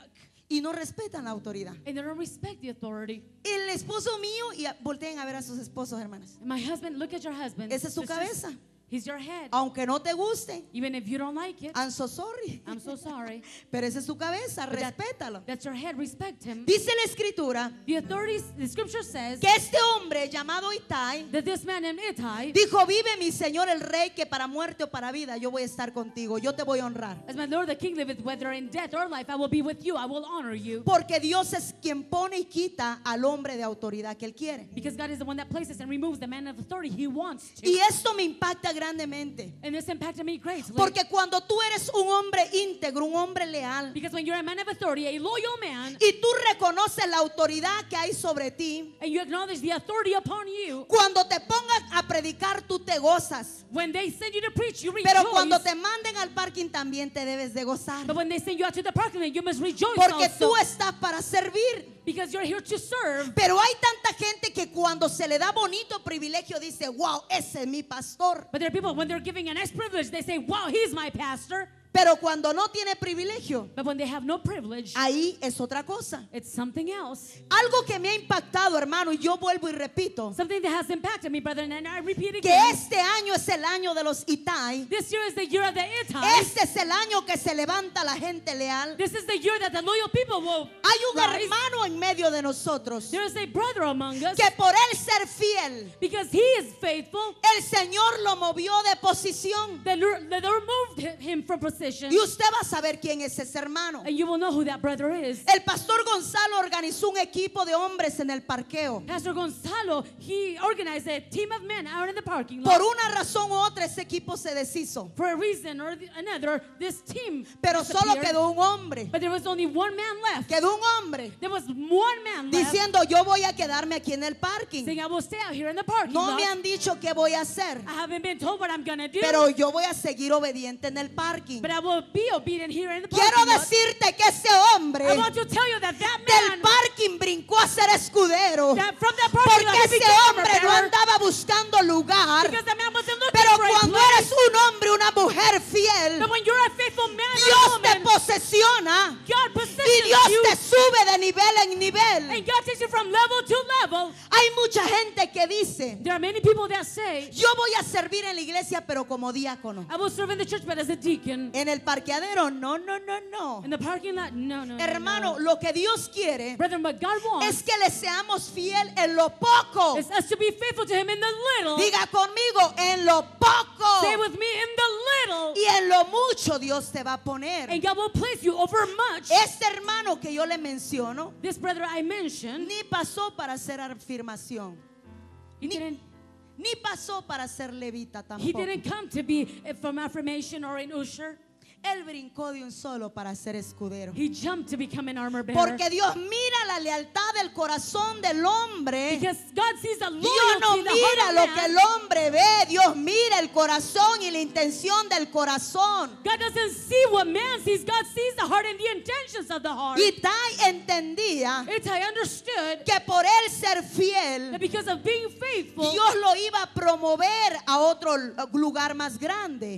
S2: Y no respetan la autoridad.
S3: And they don't respect the authority.
S2: El esposo mío, y volteen a ver a sus esposos, hermanas.
S3: My husband, look at your husband.
S2: Esa es su
S3: sisters.
S2: cabeza.
S3: He's your head.
S2: Aunque no te guste,
S3: Even if you don't like it,
S2: I'm so sorry.
S3: I'm so sorry.
S2: Pero esa es su cabeza,
S3: But that-
S2: respétalo.
S3: That's your head. Respect him.
S2: Dice la escritura
S3: The authorities, the scripture says
S2: que este hombre llamado Itai
S3: that this man named Ittai,
S2: dijo, vive mi señor el rey, que para muerte o para vida yo voy a estar contigo, yo te voy a honrar.
S3: as my Lord the King liveth, whether in death or life, I will be with you. I will honor you.
S2: Porque Dios es quien pone y quita al hombre de autoridad que él quiere.
S3: Because God is the one that places and removes the man of authority he wants to.
S2: Y esto me impacta grandemente.
S3: And this impacted me greatly.
S2: Porque cuando tú eres un hombre íntegro, un hombre leal,
S3: Because when you're a man of authority, a loyal man,
S2: y tú reconoces la autoridad que hay sobre ti,
S3: and you acknowledge the authority upon you,
S2: cuando te pongan a predicar tú te gozas.
S3: when they send you to preach, you
S2: Pero
S3: rejoice.
S2: cuando te manden al parking también te debes de gozar.
S3: But when they send you out to the parking lot, you must rejoice
S2: Porque
S3: also.
S2: tú estás para servir.
S3: Because you're here to serve.
S2: Pero hay tanta gente que cuando se le da bonito privilegio dice, wow, ese es mi pastor.
S3: But there are people, when they're giving a nice privilege, they say, wow, he's my pastor.
S2: Pero cuando no tiene privilegio,
S3: But when they have no privilege,
S2: ahí es otra cosa.
S3: it's something else.
S2: Algo que me ha impactado, hermano, y yo vuelvo y repito,
S3: Something that has impacted me, brother, and I repeat
S2: que
S3: again.
S2: este año es el año de los Itai.
S3: This year is the year of the Ittai.
S2: Este es el año que se levanta la gente leal.
S3: This is the year that the loyal people will
S2: Hay un
S3: rise.
S2: hermano en medio de nosotros
S3: There is a brother among us.
S2: que por él ser fiel,
S3: Because he is faithful,
S2: el Señor lo movió de posición.
S3: the Lord removed him from position.
S2: Y usted va a saber quién es ese hermano.
S3: And you will know who that brother is.
S2: El pastor Gonzalo organizó un equipo de hombres en el parqueo.
S3: Pastor Gonzalo, he organized a team of men out in the parking
S2: Por
S3: lot.
S2: una razón u otra ese equipo se deshizo.
S3: For a reason or another, this team
S2: Pero solo
S3: disappeared.
S2: quedó un hombre.
S3: But there was only one man left.
S2: Quedó un hombre
S3: There was one man left
S2: diciendo, yo voy a quedarme aquí en el parking.
S3: saying, I will stay out here in the parking
S2: No
S3: lot.
S2: me han dicho qué voy a hacer,
S3: I haven't been told what I'm going to do.
S2: pero yo voy a seguir obediente en el parking.
S3: But I will be obedient here in the parking
S2: Quiero
S3: lot.
S2: decirte que ese hombre
S3: I want to tell you that that
S2: del
S3: man,
S2: parking brincó a ser escudero.
S3: that from that parking lot,
S2: Porque
S3: he
S2: ese
S3: became armor
S2: hombre no
S3: bearer.
S2: andaba buscando lugar.
S3: Because the man wasn't looking
S2: Pero
S3: for a
S2: cuando
S3: place.
S2: eres un hombre, una mujer fiel,
S3: But when you're a faithful man or
S2: Dios te
S3: woman,
S2: posesiona
S3: God
S2: y
S3: positions
S2: Dios
S3: you,
S2: te sube de nivel en nivel.
S3: and God takes you from level to level.
S2: Hay mucha gente que dice,
S3: There are many people that say,
S2: yo voy a servir en la iglesia pero como diácono.
S3: I will serve in the church, but as a deacon.
S2: En el parqueadero, no, no, no, no.
S3: In the parking lot, no, no, no,
S2: Hermano,
S3: no.
S2: lo que Dios quiere
S3: Brethren, what God wants
S2: es que le seamos fiel en lo poco.
S3: is us to be faithful to Him in the little.
S2: Diga conmigo, en lo poco.
S3: Say with me, in the little.
S2: Y en lo mucho Dios te va a poner.
S3: And God will place you over much.
S2: Este hermano que yo le menciono,
S3: This brother I mentioned,
S2: ni pasó para hacer afirmación,
S3: he didn't
S2: ni pasó para ser levita
S3: He
S2: tampoco.
S3: didn't come to be from affirmation or an usher.
S2: Él brincó de un solo para ser escudero.
S3: He jumped to become an armor bearer.
S2: Porque Dios mira la lealtad del corazón del hombre.
S3: Because God sees the loyalty
S2: Dios no
S3: in the
S2: mira
S3: heart
S2: lo
S3: of
S2: que
S3: man.
S2: el hombre ve, Dios mira el corazón y la intención del corazón.
S3: God doesn't see what man sees. God sees the heart and the intentions of the heart.
S2: Y Tai entendía
S3: I understood
S2: que por él ser fiel,
S3: that because of being faithful,
S2: Dios lo iba a promover a otro lugar más grande.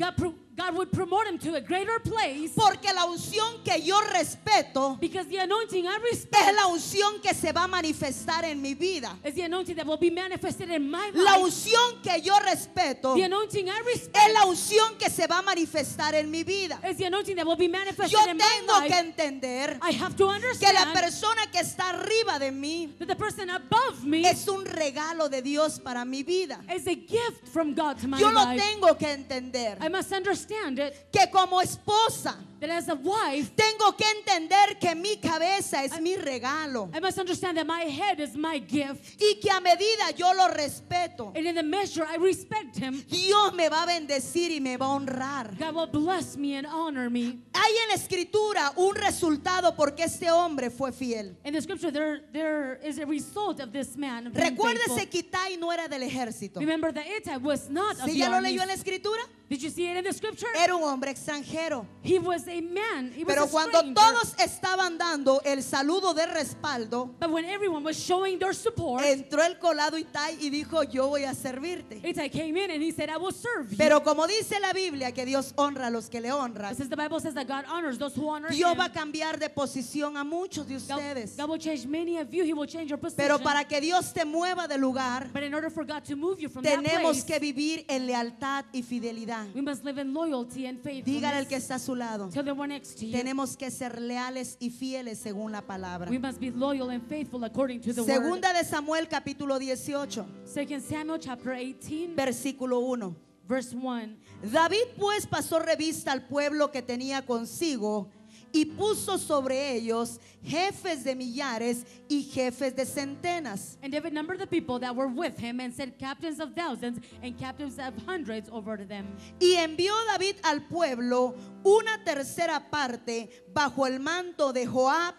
S3: God would promote him to a greater place.
S2: Porque la unción que yo respeto
S3: Because the anointing I
S2: es
S3: respect
S2: la unción que se va a manifestar en mi vida.
S3: is the anointing that will be manifested in my
S2: La
S3: life.
S2: unción que yo respeto
S3: The anointing I respect
S2: es la unción que se va a manifestar en mi vida.
S3: is the anointing that will be manifested
S2: Yo
S3: in my
S2: tengo que
S3: life.
S2: entender
S3: I have to
S2: que la
S3: understand
S2: persona que está arriba de mí
S3: that the person above me
S2: es un regalo de Dios para mi vida.
S3: is a gift from God to my
S2: Yo lo
S3: life.
S2: tengo que entender.
S3: I must understand understand it,
S2: que como esposa
S3: that as a wife,
S2: tengo que entender que mi cabeza es mi regalo
S3: I must understand that my head is my gift.
S2: y que a medida yo lo respeto,
S3: And in the measure I respect him,
S2: Dios me va a bendecir y me va a honrar.
S3: God will bless me and honor me.
S2: Hay en la escritura un resultado porque este hombre fue fiel.
S3: In the scripture, there is a result of this man being
S2: Recuérdese
S3: faithful.
S2: que Itai no era del ejército.
S3: Remember that Ittai was not of
S2: ¿Sí
S3: the
S2: ya lo
S3: armies.
S2: leyó en la escritura?
S3: Did you see it in the scripture?
S2: Era un hombre extranjero.
S3: He was a man. He was
S2: Pero
S3: a
S2: cuando
S3: stranger.
S2: todos estaban dando el saludo de respaldo,
S3: But when everyone was showing their support,
S2: entró el colado Itai y dijo, yo voy a servirte.
S3: Ittai came in and he said, I will serve you.
S2: Pero como dice la Biblia que Dios honra a los que le honran,
S3: Since the Bible says that God honors those who honor
S2: Dios
S3: him,
S2: va a cambiar de posición a muchos de ustedes.
S3: God will change many of you. He will change your position.
S2: Pero para que Dios te mueva de lugar,
S3: But in order for God to move you from that
S2: tenemos
S3: place,
S2: que vivir en lealtad y fidelidad.
S3: we must live in loyalty and
S2: Dígale al que
S3: faithfulness.
S2: está a su lado.
S3: Tell the one next to you.
S2: Tenemos que ser leales y fieles según la palabra.
S3: We must be loyal and faithful according to the
S2: Segunda de Samuel capítulo 18,
S3: word. 2 Samuel chapter 18,
S2: versículo 1.
S3: verse 1.
S2: David pues pasó revista al pueblo que tenía consigo y puso sobre ellos jefes de millares y jefes de centenas.
S3: And David numbered the people that were with him and set captains of thousands and captains of hundreds over them.
S2: Y envió David al pueblo una tercera parte bajo el mando de Joab,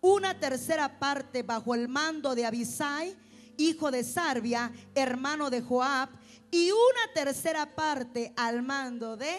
S2: una tercera parte bajo el mando de Abisai, hijo de Sarbia, hermano de Joab, y una tercera parte al mando de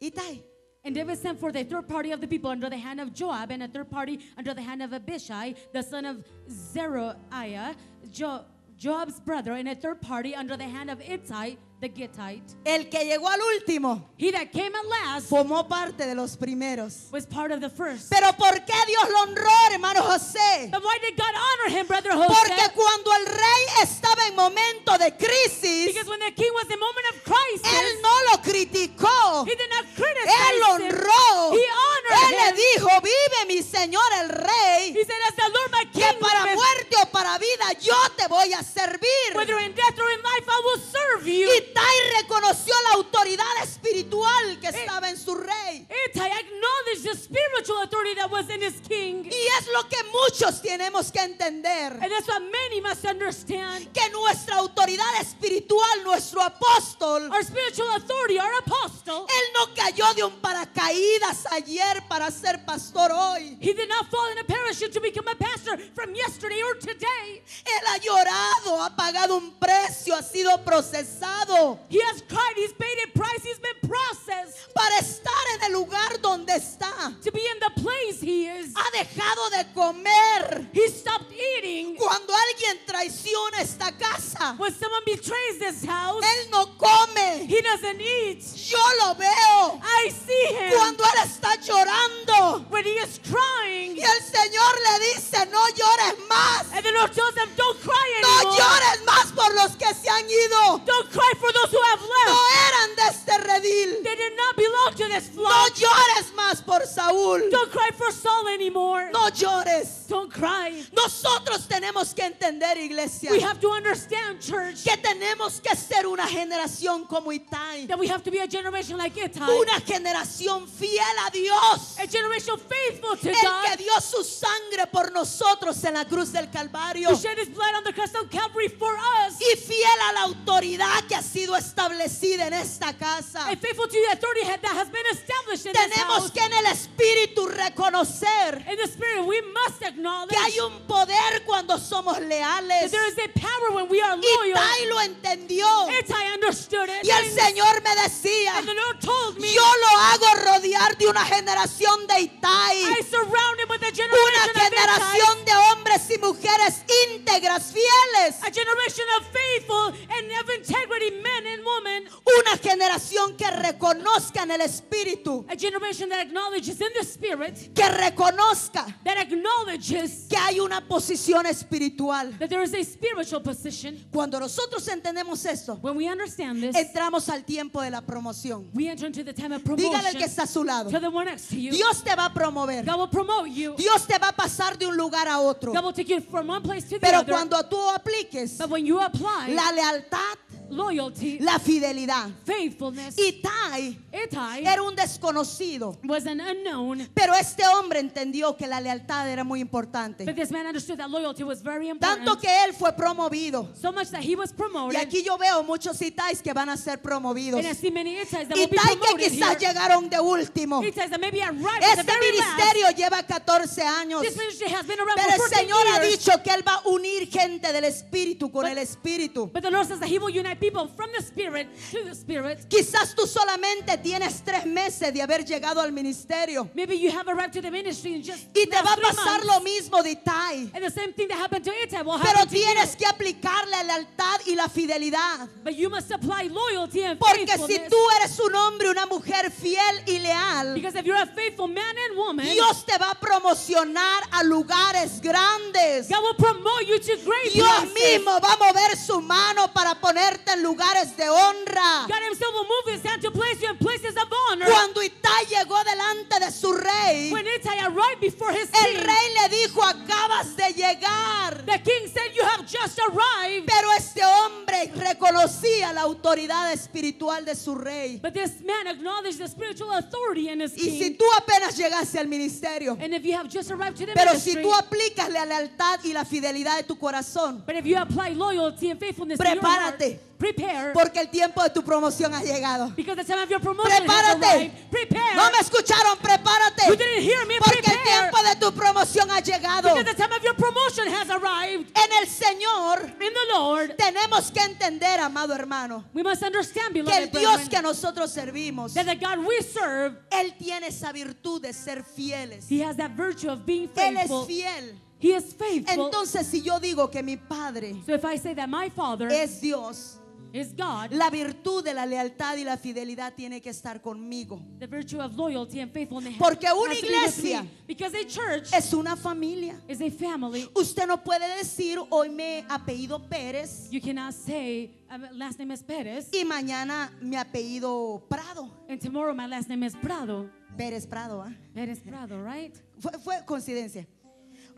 S2: Itai.
S3: And David sent forth a third party of the people under the hand of Joab, and a third party under the hand of Abishai, the son of Zeruiah, Joab's brother, and a third party under the hand of Ittai, the Gittite.
S2: El que llegó al último
S3: He that came at last
S2: formó parte de los primeros.
S3: was part of the first.
S2: Pero ¿por qué Dios lo honró, hermano José?
S3: But why did God honor him, brother Jose?
S2: Porque cuando el rey estaba en momento de crisis,
S3: Because when the king was in a moment of crisis,
S2: él no lo criticó.
S3: he did not
S2: Él
S3: criticize
S2: lo
S3: him.
S2: honró.
S3: He honored
S2: Él le
S3: him.
S2: dijo, vive mi Señor el Rey,
S3: He said, as the Lord my
S2: que
S3: king
S2: para
S3: liveth,
S2: muerte o para vida yo te voy a servir.
S3: whether in death or in life, I will serve you.
S2: Itai reconoció la autoridad espiritual que estaba en su rey.
S3: Ittai acknowledged the spiritual authority that was in his king.
S2: Y es lo que muchos tenemos que entender.
S3: And that's what many must understand.
S2: Que nuestra autoridad espiritual, nuestro apóstol,
S3: Our spiritual authority, our apostle,
S2: él no cayó de un paracaídas ayer para ser pastor hoy.
S3: he did not fall in a parachute to become a pastor from yesterday or today.
S2: Él ha llorado, ha pagado un precio, ha sido procesado
S3: He has cried, he's paid a price, he's been processed
S2: para estar en el lugar donde está.
S3: to be in the place he is.
S2: Ha dejado de comer
S3: He stopped eating.
S2: cuando alguien traiciona esta casa.
S3: When someone betrays this house,
S2: Él no come.
S3: he doesn't eat.
S2: Yo lo veo
S3: I see him
S2: cuando él está llorando
S3: when he is crying.
S2: y el Señor le dice, no llores más.
S3: And the Lord tells him, don't cry
S2: No
S3: anymore.
S2: llores más por los que se han ido.
S3: Don't cry for those who have
S2: No
S3: left.
S2: eran de este redil.
S3: They did not belong to this
S2: No
S3: flock.
S2: llores más por Saúl.
S3: Don't cry for Saul anymore.
S2: No llores.
S3: Don't cry.
S2: Nosotros tenemos que entender, iglesia,
S3: We have to understand, church,
S2: que tenemos que ser una generación como Itai.
S3: that we have to be a generation like Ittai.
S2: Una generación fiel a Dios.
S3: A generation faithful to
S2: El que
S3: God.
S2: dio su sangre por nosotros en la cruz del Calvario.
S3: Who shed his blood on the cross of Calvary for us.
S2: Y fiel a la autoridad que ha sido establecida en esta casa.
S3: And faithful to the authority that has been established in this
S2: Tenemos
S3: house.
S2: que en el Espíritu reconocer
S3: In the spirit, we must acknowledge
S2: que hay un poder cuando somos
S3: that
S2: leales.
S3: there is a power when we are loyal.
S2: Itai lo entendió.
S3: Ittai understood it.
S2: Y el Señor me decía,
S3: And the Lord told me,
S2: yo lo hago rodear de una generación de Itai.
S3: I surround him with a
S2: Una
S3: generation of Ittai.
S2: generación de hombres y mujeres íntegras, fieles.
S3: A generation of faithful and of integrity men and women.
S2: Una generación que reconozca en el Espíritu,
S3: A generation that acknowledges in the spirit,
S2: que reconozca
S3: that acknowledges
S2: que hay una posición espiritual.
S3: that there is a spiritual position.
S2: Cuando nosotros entendemos esto,
S3: When we understand this,
S2: entramos al tiempo de la promoción.
S3: we enter into the time of
S2: Dígale al que
S3: promotion.
S2: está a su lado,
S3: To the one next to you,
S2: Dios te va a promover.
S3: God will promote you.
S2: Dios te va a pasar de un lugar a otro.
S3: God will take you from one place to the
S2: Pero
S3: other.
S2: cuando tú apliques
S3: But when you apply
S2: la lealtad,
S3: loyalty,
S2: la fidelidad.
S3: faithfulness.
S2: Ittai
S3: Ittai
S2: era un desconocido,
S3: was an unknown,
S2: pero este hombre entendió que la lealtad era muy importante.
S3: but this man understood that loyalty was very important.
S2: Tanto que él fue promovido.
S3: So much that he was
S2: Y
S3: promoted.
S2: aquí yo veo muchos Ittais que van a ser promovidos.
S3: And I see many Ittais that will be
S2: Ittai que
S3: promoted
S2: quizás
S3: here.
S2: llegaron de último.
S3: Ittais that maybe arrived at the
S2: Este
S3: very last.
S2: ministerio lleva 14 años.
S3: This ministry has been around
S2: Pero
S3: for
S2: el
S3: 14
S2: Señor ha
S3: years.
S2: dicho que Él va a unir gente del Espíritu con el Espíritu.
S3: But the Lord says that He will unite people from the Spirit to the Spirit.
S2: Quizás tú solamente tienes 3 meses de haber llegado al ministerio.
S3: Maybe you have arrived to the ministry in just
S2: Y te
S3: now
S2: va a
S3: 3
S2: pasar
S3: months.
S2: lo mismo de Ittai.
S3: And the same thing that happened to Ittai will
S2: Pero
S3: happen to
S2: tienes
S3: you.
S2: que aplicar la lealtad y la fidelidad.
S3: But you must apply loyalty and
S2: Porque si
S3: faithfulness.
S2: tú eres un hombre, una mujer fiel y leal,
S3: Because if you're a faithful man and woman,
S2: Dios te va a promocionar a lugares grandes.
S3: God will promote you to great
S2: Dios
S3: places.
S2: mismo va a mover su mano para ponerte en lugares de honra.
S3: God Himself will move His hand to place you in places of honor.
S2: Cuando Ittai llegó delante de su rey,
S3: When Ittai arrived before his
S2: el
S3: king,
S2: rey le dijo: acabas de llegar.
S3: the king said, "You have just arrived."
S2: Pero este hombre reconocía la autoridad espiritual de su rey.
S3: But this man acknowledged the spiritual authority in his
S2: Y si
S3: king.
S2: tú apenas llegaste al ministerio,
S3: And if you have just arrived to the
S2: pero si
S3: ministry,
S2: tú aplicas la lealtad y la fidelidad de tu corazón,
S3: but if you apply loyalty and faithfulness to your heart,
S2: prepárate,
S3: prepare,
S2: porque el tiempo de tu promoción ha llegado.
S3: because the time of your promotion has
S2: Prepárate.
S3: arrived. Prepare.
S2: No me escucharon, prepárate,
S3: You didn't hear me.
S2: porque el
S3: Prepare.
S2: tiempo de tu promoción ha llegado.
S3: Because the time of your promotion has arrived.
S2: En el Señor
S3: In the Lord,
S2: tenemos que entender, amado hermano,
S3: we must understand,
S2: que el
S3: beloved
S2: Dios
S3: brethren,
S2: que nosotros servimos,
S3: that the God we serve,
S2: Él tiene esa virtud de ser fieles.
S3: He has that virtue of being
S2: Él es
S3: faithful.
S2: fiel.
S3: He is faithful.
S2: Entonces, si yo digo que mi Padre
S3: So if I say that my Father
S2: es Dios,
S3: is God,
S2: la virtud de la lealtad y la fidelidad tiene que estar conmigo.
S3: the virtue of loyalty and faithfulness
S2: Porque una
S3: has to be with
S2: iglesia
S3: me. Because a church
S2: Es una familia.
S3: is a family.
S2: Usted no puede decir: hoy me apellido Pérez
S3: You cannot say, last name is Perez,
S2: y mañana mi apellido Prado.
S3: and tomorrow my last name is Prado.
S2: Pérez Prado, ¿ah?
S3: Perez Prado, right?
S2: Fue coincidencia.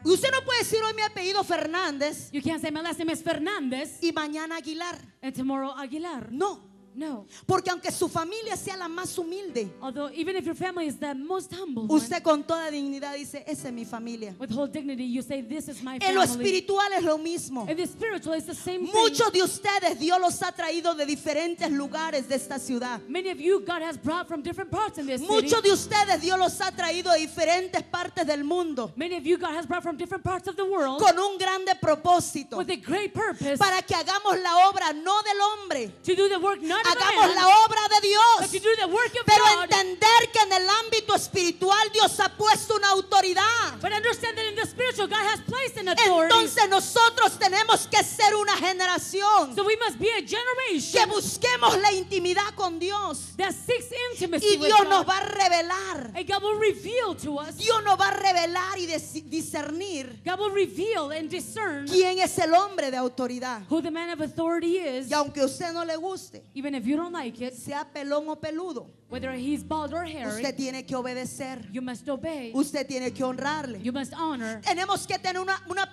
S2: Usted no puede decir: hoy mi apellido Fernández
S3: You can't say my last name is Fernandez
S2: y mañana Aguilar.
S3: and tomorrow Aguilar.
S2: No,
S3: No.
S2: porque aunque su familia sea la más humilde,
S3: Although even if your family is the most humble
S2: usted con toda dignidad dice: esa es mi familia.
S3: one, with whole dignity, you say, this is my
S2: En lo
S3: family.
S2: espiritual es lo mismo.
S3: And the spiritual is the same thing.
S2: Muchos de ustedes Dios los ha traído de diferentes lugares de esta ciudad.
S3: Many of you, God has brought from different parts in this city.
S2: Muchos de ustedes Dios los ha traído de diferentes partes del mundo
S3: Many of you, God has brought from different parts of the world
S2: con un grande propósito,
S3: with a great purpose
S2: para que hagamos la obra no del hombre,
S3: to do the work not of
S2: hagamos
S3: man,
S2: la obra de
S3: but
S2: Dios.
S3: to do the work of
S2: Pero
S3: God.
S2: entender que en el ámbito espiritual Dios ha puesto una autoridad.
S3: But understand that in the spiritual, God has placed an authority.
S2: Entonces nosotros tenemos que ser una generación
S3: So we must be a
S2: que
S3: generation
S2: busquemos la intimidad con Dios.
S3: that seeks intimacy
S2: Y
S3: with
S2: Dios
S3: God.
S2: nos va a revelar.
S3: And God will reveal to us.
S2: Dios nos va a revelar y discernir
S3: God will reveal and discern
S2: quién es el hombre de autoridad.
S3: who the man of authority is.
S2: Y aunque a usted no le guste,
S3: Even if you don't like it,
S2: sea pelón o peludo,
S3: whether he's bald or hairy,
S2: usted tiene que obedecer.
S3: you must obey.
S2: Usted tiene que honrarle.
S3: You must honor.
S2: Tenemos que tener una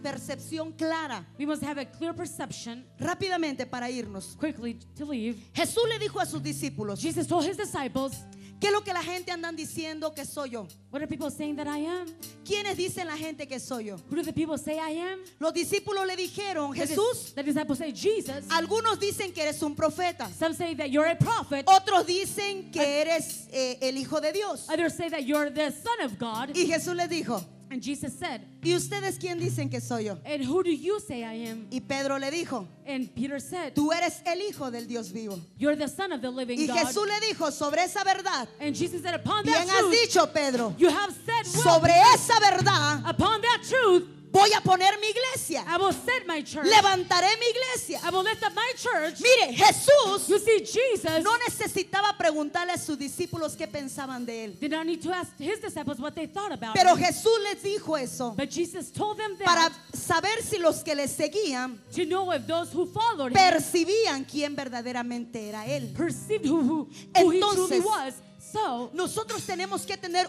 S2: percepción clara.
S3: We must have a clear perception
S2: Rápidamente para irnos.
S3: quickly to leave.
S2: Jesús le dijo a sus discípulos:
S3: Jesus told his disciples,
S2: ¿qué es lo que la gente andan diciendo que soy yo?
S3: what are people saying that I am?
S2: ¿Quiénes dicen la gente que soy yo?
S3: Who do the people say I am?
S2: Los discípulos le dijeron:
S3: The
S2: Jesús.
S3: the disciples say Jesus.
S2: Algunos dicen que eres un profeta.
S3: Some say that you're a prophet.
S2: Otros dicen que eres el Hijo de Dios.
S3: Others say that you're the Son of God.
S2: Y Jesús les dijo:
S3: And Jesus said,
S2: ¿y ustedes quién dicen que soy yo?
S3: and who do you say I am?
S2: Y Pedro le dijo:
S3: And Peter said,
S2: tú eres el Hijo del Dios vivo.
S3: you're the Son of the living
S2: Y
S3: God.
S2: Jesús le dijo: sobre esa verdad,
S3: And Jesus said, upon that
S2: bien has
S3: truth,
S2: dicho, Pedro,
S3: you have said well.
S2: sobre esa verdad
S3: Upon that truth,
S2: voy a poner mi iglesia.
S3: I will set my church.
S2: Levantaré mi iglesia.
S3: I will lift up my church.
S2: Mire, Jesús
S3: You see, Jesus
S2: no necesitaba preguntarle a sus discípulos qué pensaban de él.
S3: did not need to ask his disciples what they thought about
S2: Pero
S3: him.
S2: Jesús les dijo eso
S3: But Jesus told them
S2: para
S3: that
S2: saber si los que le seguían
S3: to know if those who followed him
S2: percibían quién verdaderamente era él.
S3: perceived who he truly
S2: Entonces,
S3: was. So,
S2: nosotros tenemos que tener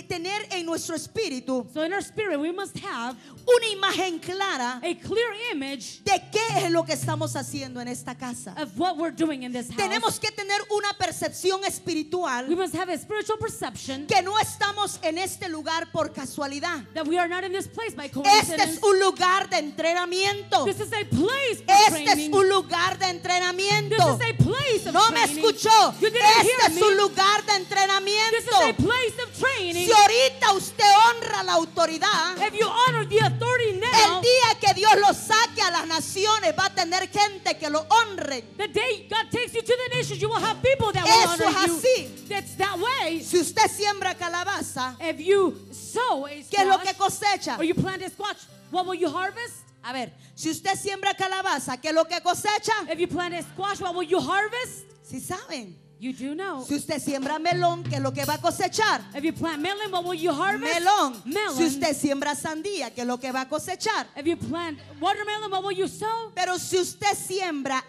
S2: tener en nuestro espíritu
S3: So in our spirit, we must have
S2: una imagen clara
S3: a clear image
S2: de qué es lo que estamos haciendo en esta casa.
S3: of what we're doing in this house.
S2: Tenemos que tener una percepción
S3: We
S2: espiritual
S3: must have a spiritual perception
S2: que no estamos en este lugar por casualidad.
S3: that we are not in this place by
S2: Este
S3: coincidence.
S2: es un lugar de entrenamiento.
S3: This is a place for
S2: Este es
S3: training.
S2: un lugar de
S3: This
S2: entrenamiento.
S3: is a place of
S2: No me
S3: training.
S2: escuchó.
S3: You didn't
S2: Este
S3: hear
S2: es
S3: me.
S2: un lugar de
S3: This is a
S2: entrenamiento.
S3: place of training.
S2: Si ahorita usted honra la autoridad,
S3: If you honor the authority
S2: el
S3: now,
S2: día que Dios lo saque a las naciones va a tener gente que lo honren.
S3: the day God takes you to the nations, you will have people that will
S2: Eso
S3: honor
S2: es
S3: you.
S2: así.
S3: That's that way.
S2: Si usted siembra calabaza,
S3: If you sow a
S2: ¿qué es lo que
S3: squash
S2: cosecha?
S3: or you plant a squash, what will you harvest?
S2: A ver, si usted siembra calabaza, ¿qué es lo que cosecha?
S3: If you plant a squash, what will you harvest?
S2: Si saben.
S3: You do know.
S2: Si usted siembra melón, ¿qué es lo que va a cosechar?
S3: If you plant melon, what will you harvest?
S2: Melón.
S3: Melon.
S2: Si usted siembra sandía, ¿qué es lo que va a cosechar?
S3: If you plant watermelon, what will you sow?
S2: Pero si usted siembra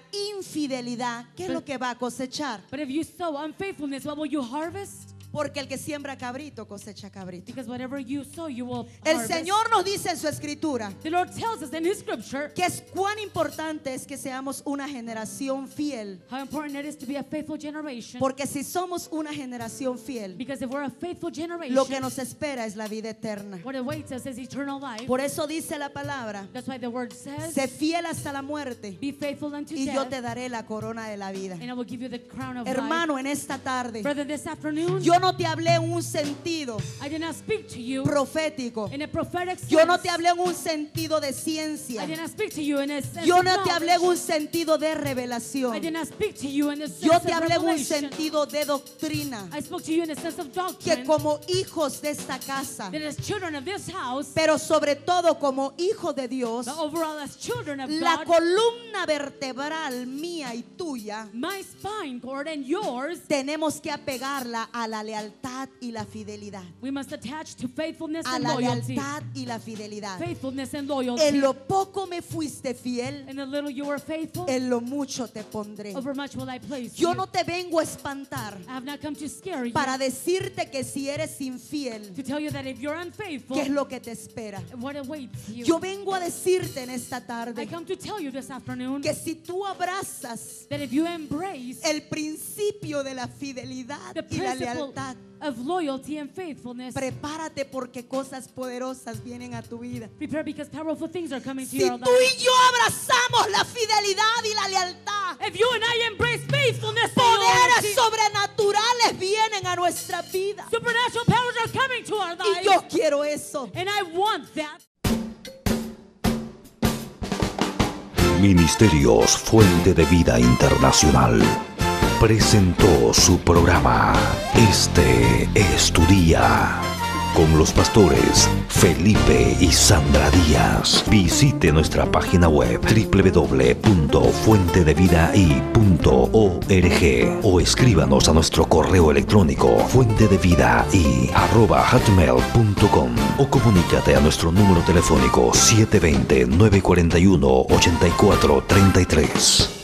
S2: infidelidad, ¿qué es lo que va a cosechar?
S3: But if you sow unfaithfulness, what will you harvest?
S2: Porque el que siembra cabrito cosecha cabrito.
S3: Because whatever you sow, you will
S2: El
S3: harvest.
S2: Señor nos dice en su escritura
S3: The Lord tells us in His scripture
S2: que es cuán importante es que seamos una generación fiel.
S3: how important it is to be a faithful generation.
S2: Porque si somos una generación fiel,
S3: Because if we're a faithful generation,
S2: lo que nos espera es la vida eterna.
S3: what awaits us is eternal life.
S2: Por eso dice la palabra,
S3: That's why the word says,
S2: sé fiel hasta la muerte
S3: be faithful unto
S2: y yo
S3: death,
S2: te daré la corona de la vida.
S3: and I will give you the crown of
S2: Hermano, en esta tarde,
S3: life. Brother, this afternoon,
S2: yo no te hablé en un sentido
S3: I did not speak to you
S2: profético.
S3: in a prophetic sense.
S2: Yo no te hablé en un sentido de
S3: I
S2: ciencia.
S3: did not speak to you in a sense
S2: Yo
S3: of
S2: no te hablé en un
S3: knowledge.
S2: sentido de
S3: I
S2: revelación.
S3: did not speak to you in a sense
S2: Yo
S3: of
S2: te hablé en un
S3: revelation.
S2: sentido de doctrina.
S3: I spoke to you in a sense of
S2: Que
S3: doctrine.
S2: como hijos de esta casa,
S3: That as children of this house,
S2: pero sobre todo como hijo de Dios,
S3: but overall as children of
S2: la
S3: God,
S2: columna vertebral mía y tuya,
S3: my spine cord and yours,
S2: tenemos que apegarla a la lealtad y la fidelidad.
S3: we must attach to faithfulness
S2: A
S3: and
S2: la
S3: loyalty.
S2: lealtad y la fidelidad.
S3: Faithfulness and loyalty.
S2: En lo poco me fuiste fiel,
S3: In the little you were faithful,
S2: en lo mucho te pondré.
S3: over much will I place
S2: Yo
S3: you.
S2: no te vengo a espantar
S3: I have not come to scare you,
S2: para decirte que si eres infiel,
S3: to tell you that if you're unfaithful,
S2: ¿qué es lo que te espera?
S3: what awaits you.
S2: Yo vengo a decirte en esta
S3: I
S2: tarde
S3: come to tell you this afternoon
S2: que si tú abrazas
S3: that if you embrace
S2: el principio de la fidelidad
S3: the
S2: y la
S3: principle
S2: lealtad,
S3: of loyalty and faithfulness,
S2: prepárate porque cosas poderosas vienen a tu vida.
S3: prepare because powerful things are coming to
S2: Si
S3: your
S2: tú
S3: life.
S2: y yo abrazamos la fidelidad y la lealtad,
S3: If you and I embrace faithfulness and loyalty,
S2: poderes sobrenaturales vienen a nuestra vida.
S3: supernatural powers are coming to our
S2: Y
S3: lives.
S2: yo quiero eso.
S3: And I want that.
S1: Ministerios Fuente de Vida Internacional presentó su programa Este es tu día, con los pastores Felipe y Sandra Díaz. Visite nuestra página web www.fuentedevidai.org o escríbanos a nuestro correo electrónico fuentedevidai@hotmail.com o comunícate a nuestro número telefónico 720-941-8433.